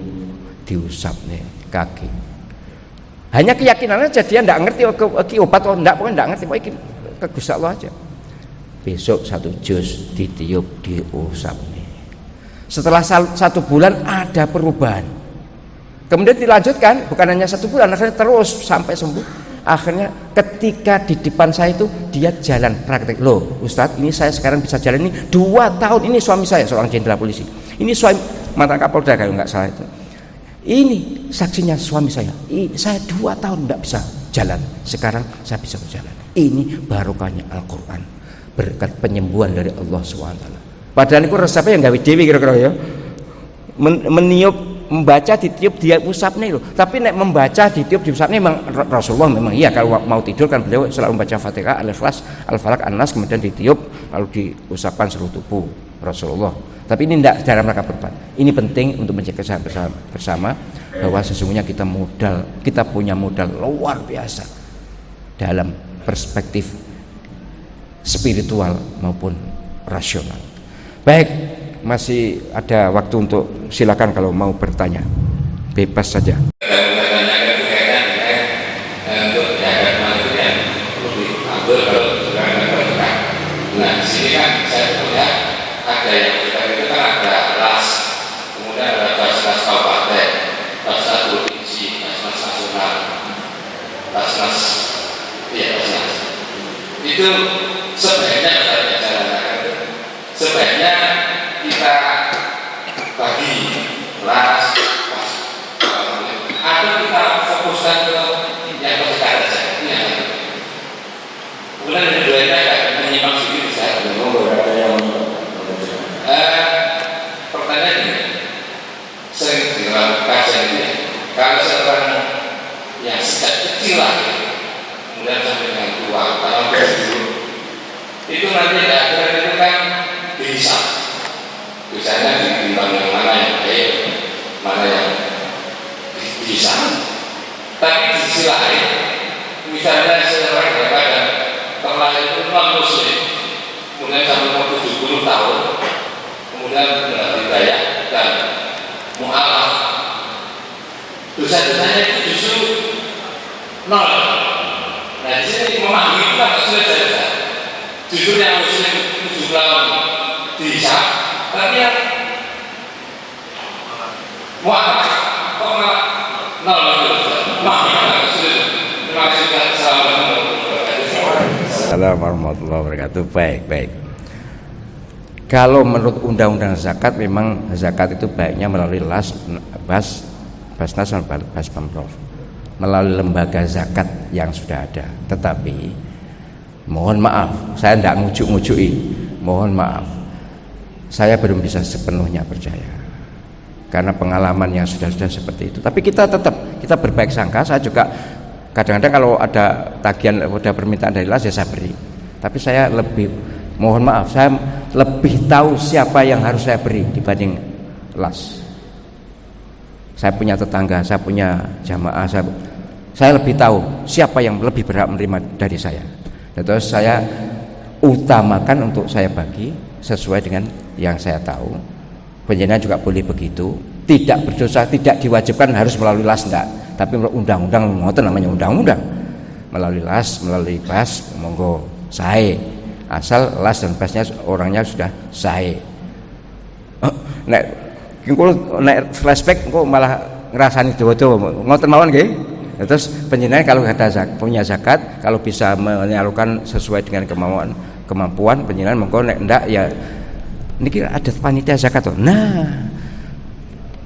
diusap nih kaki. Hanya keyakinan aja, dia tidak ngerti obat atau tidak, pokoknya tidak ngerti, pokoknya ke Gusti Allah aja. Besok 1 juz, ditiup, diusap nih. Setelah 1 bulan ada perubahan. Kemudian dilanjutkan, bukan hanya 1 bulan, akhirnya terus sampai sembuh. Akhirnya ketika di depan saya itu dia jalan praktek, loh Ustadz ini saya sekarang bisa jalan ini 2 tahun, ini suami saya seorang jenderal polisi, ini suami mantan Kapolda kalau nggak salah itu, ini saksinya suami saya 2 tahun nggak bisa jalan, sekarang saya bisa berjalan. Ini barokahnya Al-Quran, berkat penyembuhan dari Allah SWT. Padahal itu resepnya yang gawe dewi kira-kira ya, meniup, membaca ditiup dia usap nih loh. Tapi nek membaca ditiup diusap nih memang Rasulullah memang iya, kalau mau tidur kan beliau selalu membaca Fatihah, Al-Ikhlas, Al-Falaq, An-Nas, kemudian ditiup lalu diusapkan seluruh tubuh Rasulullah. Tapi ini tidak dalam rangka berbat. Ini penting untuk menjaga kesehatan bersama, bahwa sesungguhnya kita punya modal luar biasa dalam perspektif spiritual maupun rasional. Baik, masih ada waktu untuk silakan kalau mau bertanya, bebas saja. Nah, di sini kan saya melihat ada yang kita itu kan ada ras, kemudian ada basnas kabupaten, basnas provinsi, basnas nasional, basnas, iya basnas. Itu sebaiknya sebaiknya kita bagi ras, atau kita fokuskan ke yang terdekat saja. Kemudian yang kedua ini agak menyimak sedikit saya. Pertanyaan ini sering dilakukan ini, kalau seorang yang sejak kecil lah, kemudian sampai dengan tua, kalau dulu itu nanti akhirnya itu kan bisa, misalnya ditimbang yang mana yang baik, mana yang bisa. Tapi di sisi lain, misalnya seorang daripada terlahir itu non muslim, kemudian sampai umur 70 tahun, kemudian berdaya dan mu'alaf, dosa-dosanya itu justru nol. Nah di sini memahami itu agak sulit saja. Justru yang muslim 7 tahun bisa, tapi yang mu'alaf kok malah nol terus. Memahami agak sulit. Terima kasih. Assalamualaikum warahmatullahi wabarakatuh. Baik. Kalau menurut undang-undang zakat, memang zakat itu baiknya melalui Basnas dan Bas Pemprov, melalui lembaga zakat yang sudah ada. Tetapi mohon maaf, saya tidak ngujuk-ngujui, mohon maaf, saya belum bisa sepenuhnya percaya karena pengalaman yang sudah seperti itu. Tapi kita berbaik sangka. Saya juga kadang-kadang kalau ada tagihan, ada permintaan dari las ya saya beri. Tapi saya lebih Mohon maaf, saya lebih tahu siapa yang harus saya beri dibanding las. Saya punya tetangga, saya punya jamaah, saya lebih tahu siapa yang lebih berhak menerima dari saya. Dan terus saya utamakan untuk saya bagi sesuai dengan yang saya tahu. Penjenengan juga boleh begitu, tidak berdosa, tidak diwajibkan harus melalui las, enggak. Tapi undang-undang ngoten namanya undang-undang. Melalui las, melalui bas, monggo sae. Asal las dan basnya orangnya sudah sae. Nek flashback kok malah ngrasani dawa-dawa ngoten mawon nggih. Terus penjenengan kalau ada punya zakat, kalau bisa menyalurkan sesuai dengan kemampuan penjenengan, monggo nek ndak ya niki ada panitia zakat toh. Nah,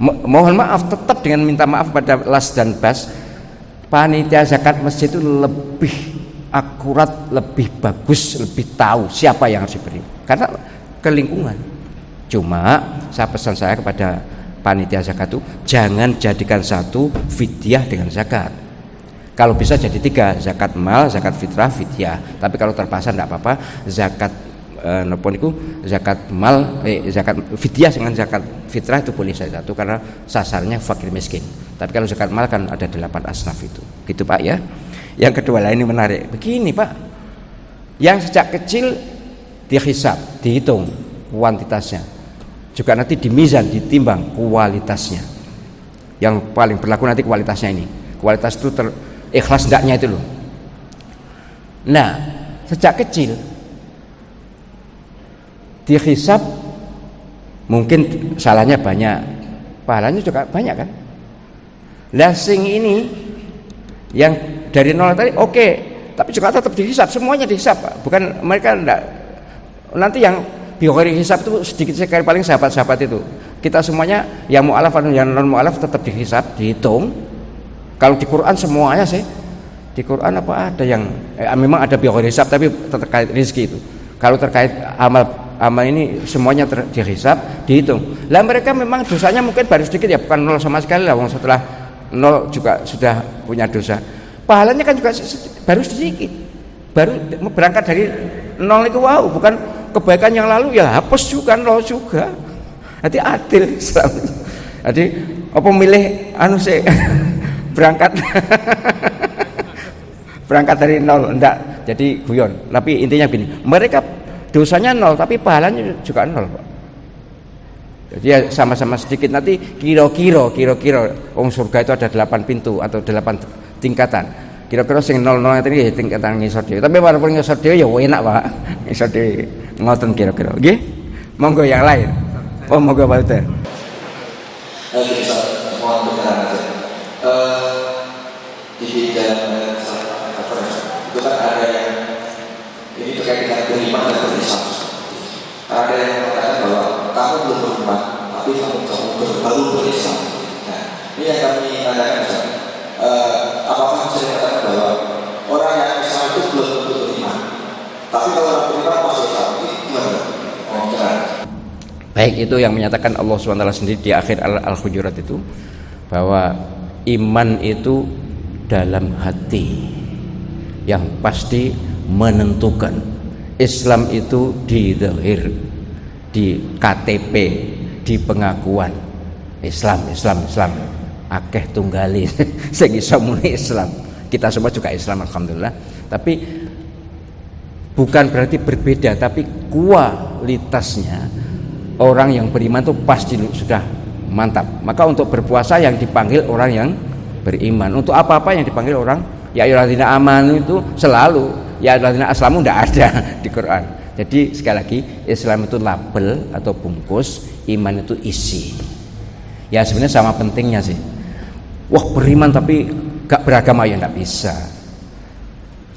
mohon maaf tetap dengan minta maaf pada las dan bas, panitia zakat masjid itu lebih akurat, lebih bagus, lebih tahu siapa yang harus diberi karena ke lingkungan. Cuma saya pesan saya kepada panitia zakat itu jangan jadikan satu fidyah dengan zakat. Kalau bisa jadi 3, zakat mal, zakat fitrah, fidyah. Tapi kalau terpaksa tidak apa-apa, zakat zakat mal, zakat fidyah dengan zakat fitrah itu boleh saja satu karena sasarannya fakir miskin. Tapi kalau zakat mal kan ada 8 asnaf itu. Gitu Pak ya. Yang kedua lah ini menarik. Begini Pak, yang sejak kecil dihisab, dihitung kuantitasnya, juga nanti dimizan, ditimbang kualitasnya. Yang paling berlaku nanti kualitasnya ini. Kualitas itu ikhlas ndaknya itu loh. Nah, sejak kecil dihisab mungkin salahnya banyak, pahalanya juga banyak kan. Lah sing ini yang dari nol tadi oke, tapi juga tetap dihisab, semuanya dihisab. Bukan mereka enggak, nanti yang biogori hisab itu sedikit sekali paling sahabat-sahabat itu. Kita semuanya yang mu'alaf dan yang non mu'alaf tetap dihisab, dihitung. Kalau di Quran semuanya sih, di Quran apa ada yang memang ada biogori hisab tapi terkait rezeki itu. Kalau terkait amal ini semuanya dihisab, dihitung. Lah mereka memang dosanya mungkin baru sedikit ya, bukan nol sama sekali lah. Setelah nol juga sudah punya dosa. Pahalanya kan juga baru sedikit. Baru berangkat dari nol itu wow, bukan kebaikan yang lalu ya hapus juga, nol juga. Nanti adil Islam. Jadi apa milih sih berangkat berangkat dari nol enggak jadi guyon. Tapi intinya gini, mereka dosanya nol tapi pahalanya juga nol Pak. Jadi ya sama-sama sedikit. Nanti kira-kira surga itu ada 8 pintu atau 8 tingkatan. Kira-kira sing 00 itu tingkatan ngisor dhewe. Tapi walaupun ngisor dhewe ya enak Pak. Ngisor dhewe ngoten kira-kira. Nggih. Monggo yang lain. Oh monggo Pak Ustaz. Oke, mohon keterangan saja. Di bidang itu kan ada yang ini terkait dengan beriman dan berislam. Ada yang mengatakan bahwa kamu belum beriman, tapi kamu baru berislam. Nah, ini yang kami tanyakan. Apakah bisa dikatakan bahwa orang yang Islam itu belum tentu beriman, tapi kalau orang beriman masih Islam, ini gimana? Baik, itu yang menyatakan Allah SWT sendiri di akhir Al-Hujurat itu, bahwa iman itu dalam hati yang pasti menentukan. Islam itu di zahir, di KTP, di pengakuan Islam akeh tunggali sing iso muni Islam. Kita semua juga Islam alhamdulillah. Tapi bukan berarti berbeda, tapi kualitasnya orang yang beriman itu pasti sudah mantap. Maka untuk berpuasa yang dipanggil orang yang beriman. Untuk apa-apa yang dipanggil orang ya ayyuhalladzina amanu itu selalu, ya ayyuhalladzina aslamu tidak ada di Quran. Jadi sekali lagi Islam itu label atau bungkus, iman itu isi. Ya sebenarnya sama pentingnya sih. Wah beriman tapi gak beragama ya tidak bisa.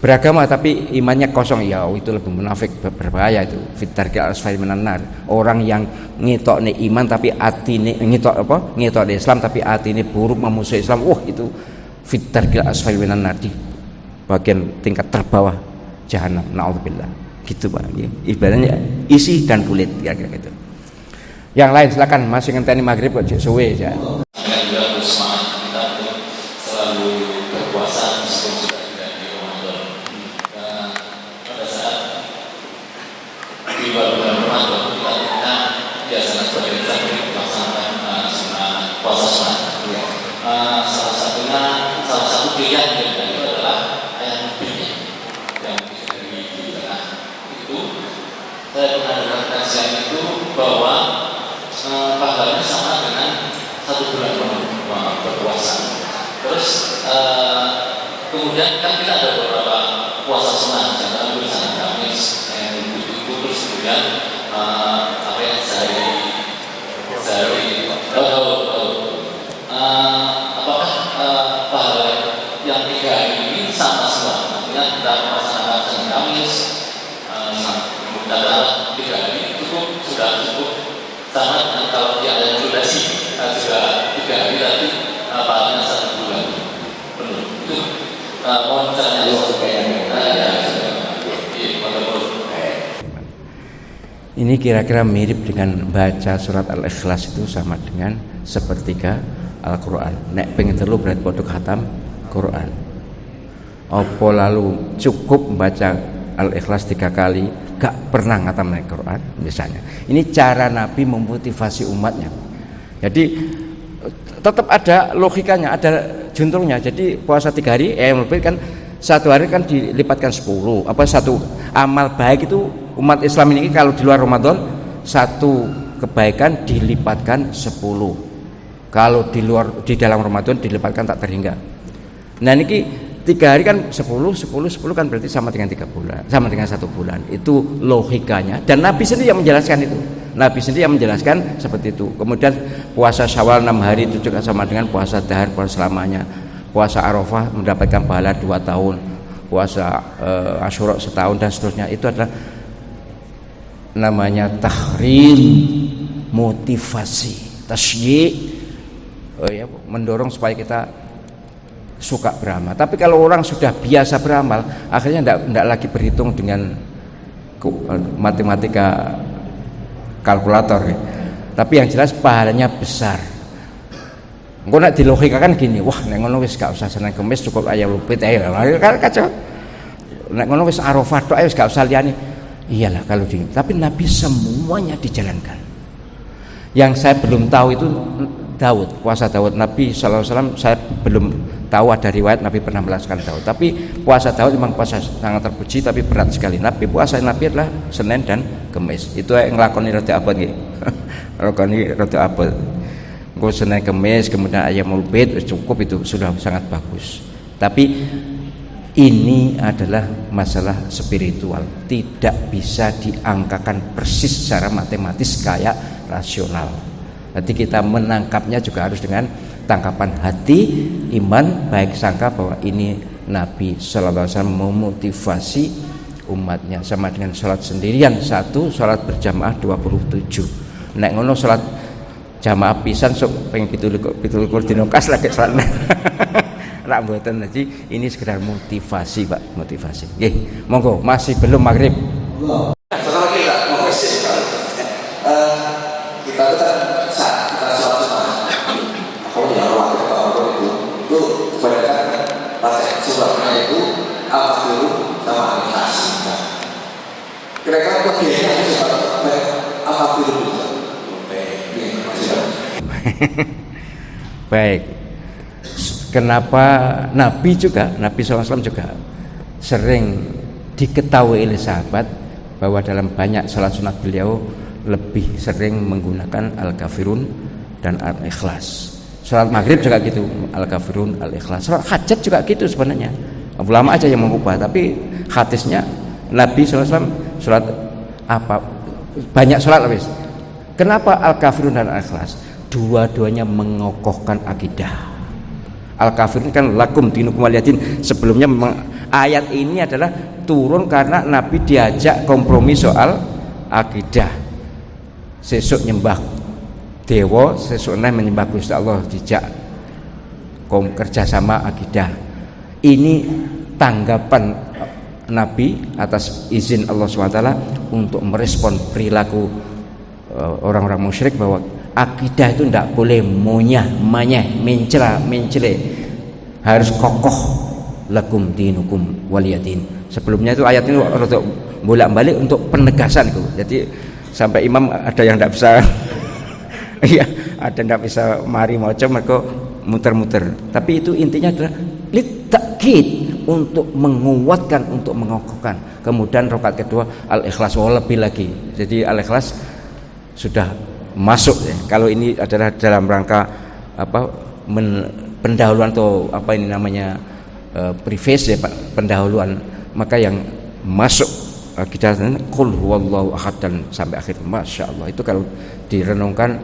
Beragama tapi imannya kosong ya itu lebih munafik, berbahaya itu. Fitarki asfali minan nar. Orang yang ngitokne iman tapi atine ngitokne Islam tapi atine buruk memusuhi Islam. Wah itu fitarki asfali minan nar, di bagian tingkat terbawah jahanam. Naudzubillah. Gitu Pak. Ibaratnya isi dan kulit kira-kira gitu. Yang lain silakan, masih ngenteni maghrib kok suwe ya. bahwa pahalanya sama dengan 1 bulan penuh berpuasa. Terus kemudian kan kita ada beberapa puasa sunnah, contohnya tulisan Kamis, itu terus kemudian apakah pahala yang 3 hari ini sama semua? Artinya kita melaksanakan Senin Kamis, katakanlah 3 hari sudah cukup sama dengan kalau dia ada durasi juga 3 hari nanti pahalanya 1 bulan penuh. Itu mohon caranya Ini kira-kira mirip dengan baca surat Al-Ikhlas itu sama dengan sepertiga Al-Quran. Nek pengen telu berarti podo khatam Quran. Apa lalu cukup membaca Al-Ikhlas 3 kali, gak pernah ngatam Al-Quran misalnya. Ini cara Nabi memotivasi umatnya. Jadi tetap ada logikanya, ada juntrungnya. Jadi puasa 3 hari, lebih kan 1 hari kan dilipatkan 10. Apa satu amal baik itu umat Islam ini kalau di luar Ramadan 1 kebaikan dilipatkan 10. Kalau di dalam Ramadan dilipatkan tak terhingga. Nah ini 3 hari kan 10 kan berarti sama dengan 3 bulan, sama dengan 1 bulan. Itu logikanya. Dan Nabi sendiri yang menjelaskan itu. Nabi sendiri yang menjelaskan seperti itu. Kemudian puasa Syawal 6 hari itu juga sama dengan puasa dahar, puasa selamanya. Puasa Arafah mendapatkan pahala 2 tahun. Puasa Asyura setahun dan seterusnya. Itu adalah namanya tahrim, motivasi, tasyyi', mendorong supaya kita suka beramal. Tapi kalau orang sudah biasa beramal, akhirnya tidak lagi berhitung dengan matematika kalkulator. Tapi yang jelas pahalanya besar. Engko nek dilogikakan gini, wah nek ngono wis gak usah Senin Kamis, cukup ayam lupit ae. Kacau. Nek ngono wis Arafah tok ae wis gak usah liyane. Iyalah kalau di, tapi Nabi semuanya dijalankan. Yang saya belum tahu itu Daud, puasa Daud. Nabi SAW saya belum tahu ada riwayat Nabi pernah melaksanakan Daud. Tapi puasa Daud memang puasa sangat terpuji tapi berat sekali. Puasa Nabi adalah Senin dan Kamis. Itu yang ngelakoni rada abad nggih. Ngelakoni rada abad. Engko Senin Kamis kemudian Ayyamul Bid cukup, itu sudah sangat bagus. Tapi ini adalah masalah spiritual, tidak bisa diangkakan persis secara matematis kayak rasional. Jadi kita menangkapnya juga harus dengan tangkapan hati, iman, baik sangka bahwa ini Nabi Sallallahu Alaihi Wasallam memotivasi umatnya. Sama dengan sholat sendirian 1, sholat berjamaah 27. Nek ngono sholat jamaah pisan sok ping 17 dina kas lagi sholat. Rak mboten. Jadi ini sekedar motivasi, Pak, motivasi. Nggih, monggo, masih belum maghrib. Setelah kita mau kasih kita kan saat kita sholat sunnah, kalau di awal kita orang itu kebanyakan pakai suratnya itu al-Fatihah sama al-Ikhlas. Kira-kira bagiannya al-Fatihah itu. Baik. Kenapa Nabi SAW juga sering diketahui oleh sahabat bahwa dalam banyak salat sunat beliau lebih sering menggunakan Al-Kafirun dan Al-Ikhlas. Salat maghrib juga gitu, Al-Kafirun, Al-Ikhlas. Salat hajat juga gitu sebenarnya. Ulama aja yang mengubah, tapi hadisnya Nabi SAW salat apa banyak salat habis. Kenapa Al-Kafirun dan Al-Ikhlas? Dua-duanya mengokohkan akidah. Al-Kafirun kan lakum dinukum waliyadin. Sebelumnya memang ayat ini adalah turun karena Nabi diajak kompromi soal akidah. Sesuk nyembah dewa, sesuk neh menyembah Gusti Allah, dijak kerjasama akidah. Ini tanggapan Nabi atas izin Allah SWT untuk merespon perilaku orang-orang musyrik bahwa akidah itu tidak boleh monyah, manyeh, mencela, harus kokoh. Lakum dinukum waliyadin. Sebelumnya itu ayat ini untuk bolak-balik untuk penegasan itu. Jadi sampai imam ada yang tidak bisa, iya, ada yang tidak bisa mari maca mereka muter-muter. Tapi itu intinya adalah litakid, untuk menguatkan, untuk mengokohkan. Kemudian rakaat kedua Al-Ikhlas, lebih lagi. Jadi Al-Ikhlas sudah masuk ya. Kalau ini adalah dalam rangka apa pendahuluan atau apa ini namanya preface ya Pak, pendahuluan, maka yang masuk kita qul huwallahu ahad dan sampai akhir, masya Allah, itu kalau direnungkan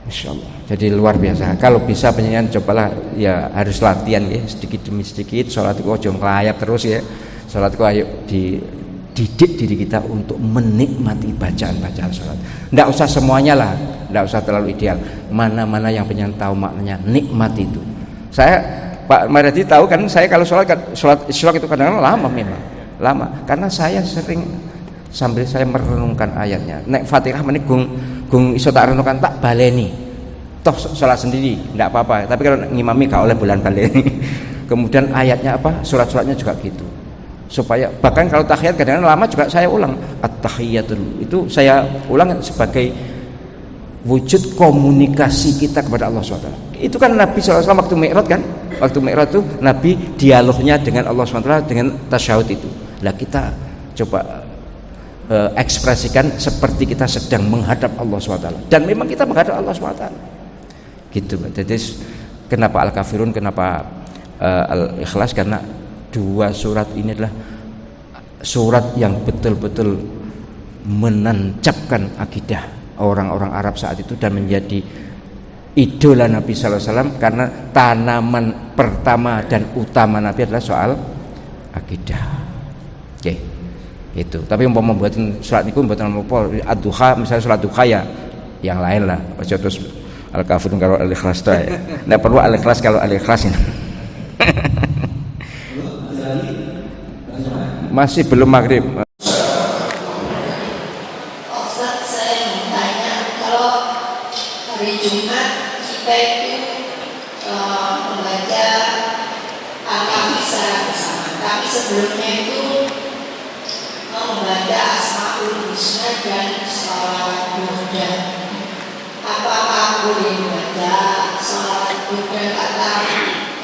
masya Allah jadi luar biasa. Kalau bisa penyanyian cobalah ya, harus latihan ya, sedikit demi sedikit. Sholat itu ojo ngelayap terus ya, sholat itu ayo dididik diri kita untuk menikmati bacaan-bacaan sholat. Nggak usah semuanya lah, nggak usah terlalu ideal, mana-mana yang pengen tahu maknanya, nikmati itu. Saya Pak Maradi tahu kan, saya kalau sholat isyrak itu kadang-kadang lama, memang lama, karena saya sering sambil saya merenungkan ayatnya. Nek Fatihah menit gung iso tak renungkan tak baleni, toh sholat sendiri tidak apa-apa, tapi kalau ngimami gak oleh bulan baleni. Kemudian ayatnya apa, surat-suratnya juga gitu, supaya bahkan kalau tahiyat kadang-kadang lama juga saya ulang. At-tahiyatul itu saya ulang sebagai wujud komunikasi kita kepada Allah SWT. Itu kan Nabi SAW waktu Mi'raj kan, waktu Mi'raj itu Nabi dialognya dengan Allah SWT dengan tasyahud itu. Lah kita coba ekspresikan seperti kita sedang menghadap Allah SWT, dan memang kita menghadap Allah SWT gitu. Jadi kenapa Al-Kafirun, kenapa Al-Ikhlas, karena dua surat ini adalah surat yang betul-betul menancapkan akidah orang-orang Arab saat itu dan menjadi idola Nabi SAW, karena tanaman pertama dan utama Nabi adalah soal akidah. Oke, itu. Tapi membuat surat itu membuat ad-duha, misalnya surat duha ya yang lain lah, terus Al-Kafirun kalau Al-Ikhlas itu ya. Nggak perlu Al-Ikhlas kalau Al-Ikhlas ini. Masih belum maghrib. Ustaz, saya mau tanya, kalau hari Jumat kita itu membaca Al-Kahfi secara bersama, tapi sebelumnya itu membaca Asmaul Husna dan Sholawat Burda. Apakah boleh membaca Sholawat Burda?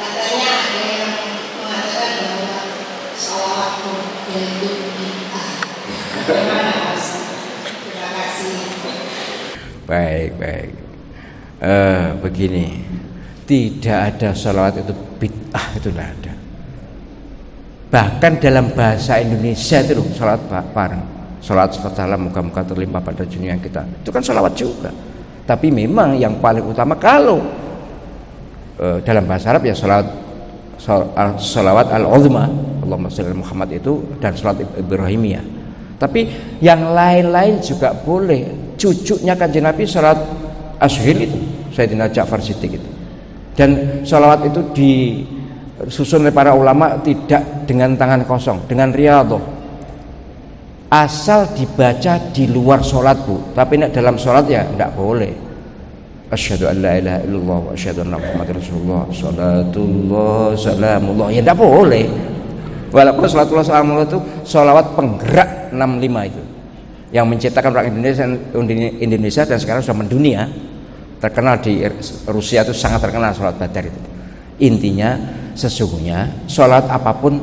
Katanya ada yang mengatakan bahwa Sholawat Burda itu bid'ah. Bagaimana Mas? Terima kasih. Baik. Begini, tidak ada sholawat itu bid'ah, itu tidak ada. Bahkan dalam bahasa Indonesia itu loh, sholawat bareng, sholawat salam moga-moga terlimpah pada dunia kita, itu kan sholawat juga. Tapi memang yang paling utama kalau dalam bahasa Arab ya sholawat al-uzma, Allahumma sholli ala Muhammad itu, dan sholawat Ibrahimiyah. Tapi yang lain-lain juga boleh. Cucunya Kanjeng Nabi sholawat Ashhil itu, Sayyidina Ja'far Siddiq itu. Dan sholawat itu disusun oleh para ulama tidak dengan tangan kosong, dengan riyadhah. Asal dibaca di luar sholat Bu, tapi dalam sholat ya tidak boleh. Asyhadu an la ilaha illallah wa asyhadu anna Muhammadar Rasulullah, salatullah salamullah, ya tidak boleh. Walaupun salatullah salamullah itu sholawat penggerak 65 itu, yang menciptakan orang Indonesia dan sekarang sudah mendunia, terkenal di Rusia itu, sangat terkenal sholat badar itu. Intinya sesungguhnya sholat apapun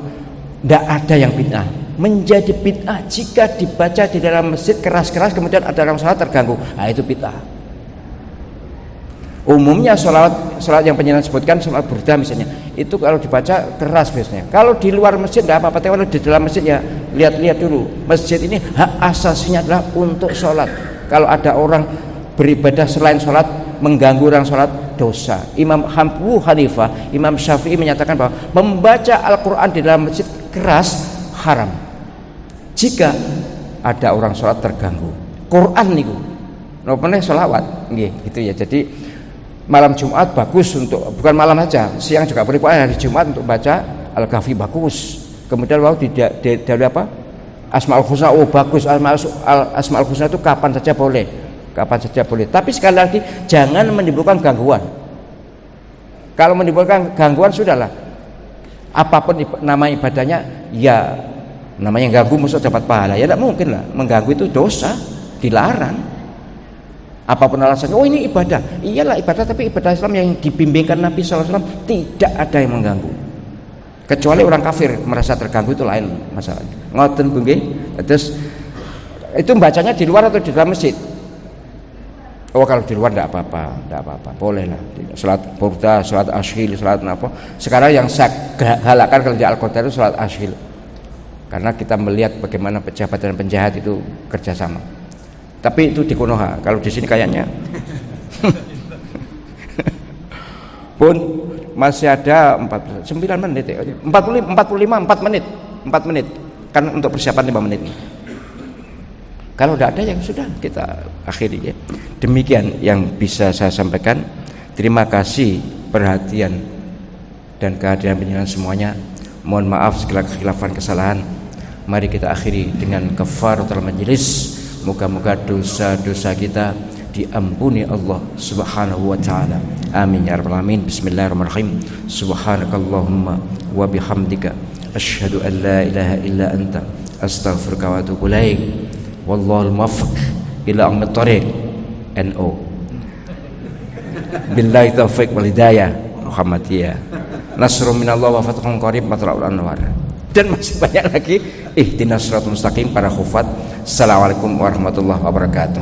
tidak ada yang bid'ah. Menjadi bid'ah jika dibaca di dalam masjid keras-keras kemudian ada orang sholat terganggu, nah itu bid'ah. Umumnya sholat yang penjenengan sebutkan, sholat burda misalnya, itu kalau dibaca keras biasanya. Kalau di luar masjid tidak apa-apa, tapi kalau di dalam masjid ya lihat-lihat dulu. Masjid ini hak asasinya adalah untuk sholat. Kalau ada orang beribadah selain sholat, mengganggu orang sholat, dosa. Imam Abu Hanifah, Imam Syafi'i menyatakan bahwa membaca Al-Quran di dalam masjid keras haram jika ada orang sholat terganggu. Quran niku nopene sholawat gitu ya. Jadi malam Jumat bagus untuk, bukan malam aja, siang juga boleh, hari Jumat untuk baca Al-Kahfi bagus. Kemudian dari apa? Asmaul Husna, bagus. Asmaul Husna itu kapan saja boleh. Tapi sekali lagi jangan menimbulkan gangguan. Kalau menimbulkan gangguan sudahlah. Apapun nama ibadahnya ya namanya ganggu musuh dapat pahala. Ya tidak mungkin lah, mengganggu itu dosa, dilarang. Apapun alasannya, oh ini ibadah, iyalah ibadah, tapi ibadah Islam yang dibimbingkan Nabi SAW tidak ada yang mengganggu, kecuali orang kafir merasa terganggu, itu lain masalahnya. Ngoten nggih. Terus itu bacanya di luar atau di dalam masjid? Oh kalau di luar tidak apa-apa, boleh lah. Salat burda, salat ashil, salat apa. Sekarang yang saya galakkan kalau di Al-Qadar itu salat ashil, karena kita melihat bagaimana pejabat dan penjahat itu kerjasama. Tapi itu di Konoha. Kalau di sini kayaknya pun masih ada 9 menit, 45, 4 menit kan untuk persiapan 5 menit. Kalau tidak ada yang sudah kita akhiri ya. Demikian yang bisa saya sampaikan. Terima kasih perhatian dan kehadiran penjelasan semuanya. Mohon maaf segala kekhilafan kesalahan. Mari kita akhiri dengan kafaratul majlis. Moga-moga dosa-dosa kita diampuni Allah Subhanahu wa taala. Amin ya rabbal alamin. Bismillahirrahmanirrahim. Subhanakallahumma wa bihamdika asyhadu an la ilaha illa anta astaghfiruka wa atubu ilaik. Wallahul muwaffiq ila aqwamit thoriq. NO. Billahi taufiq wal hidayah. Muhammadiyah. Nasrun minallah wa fathun qarib matla'ul anwar. Dan masih banyak lagi ihdinas siratal mustaqim para khufat. Assalamualaikum warahmatullahi wabarakatuh.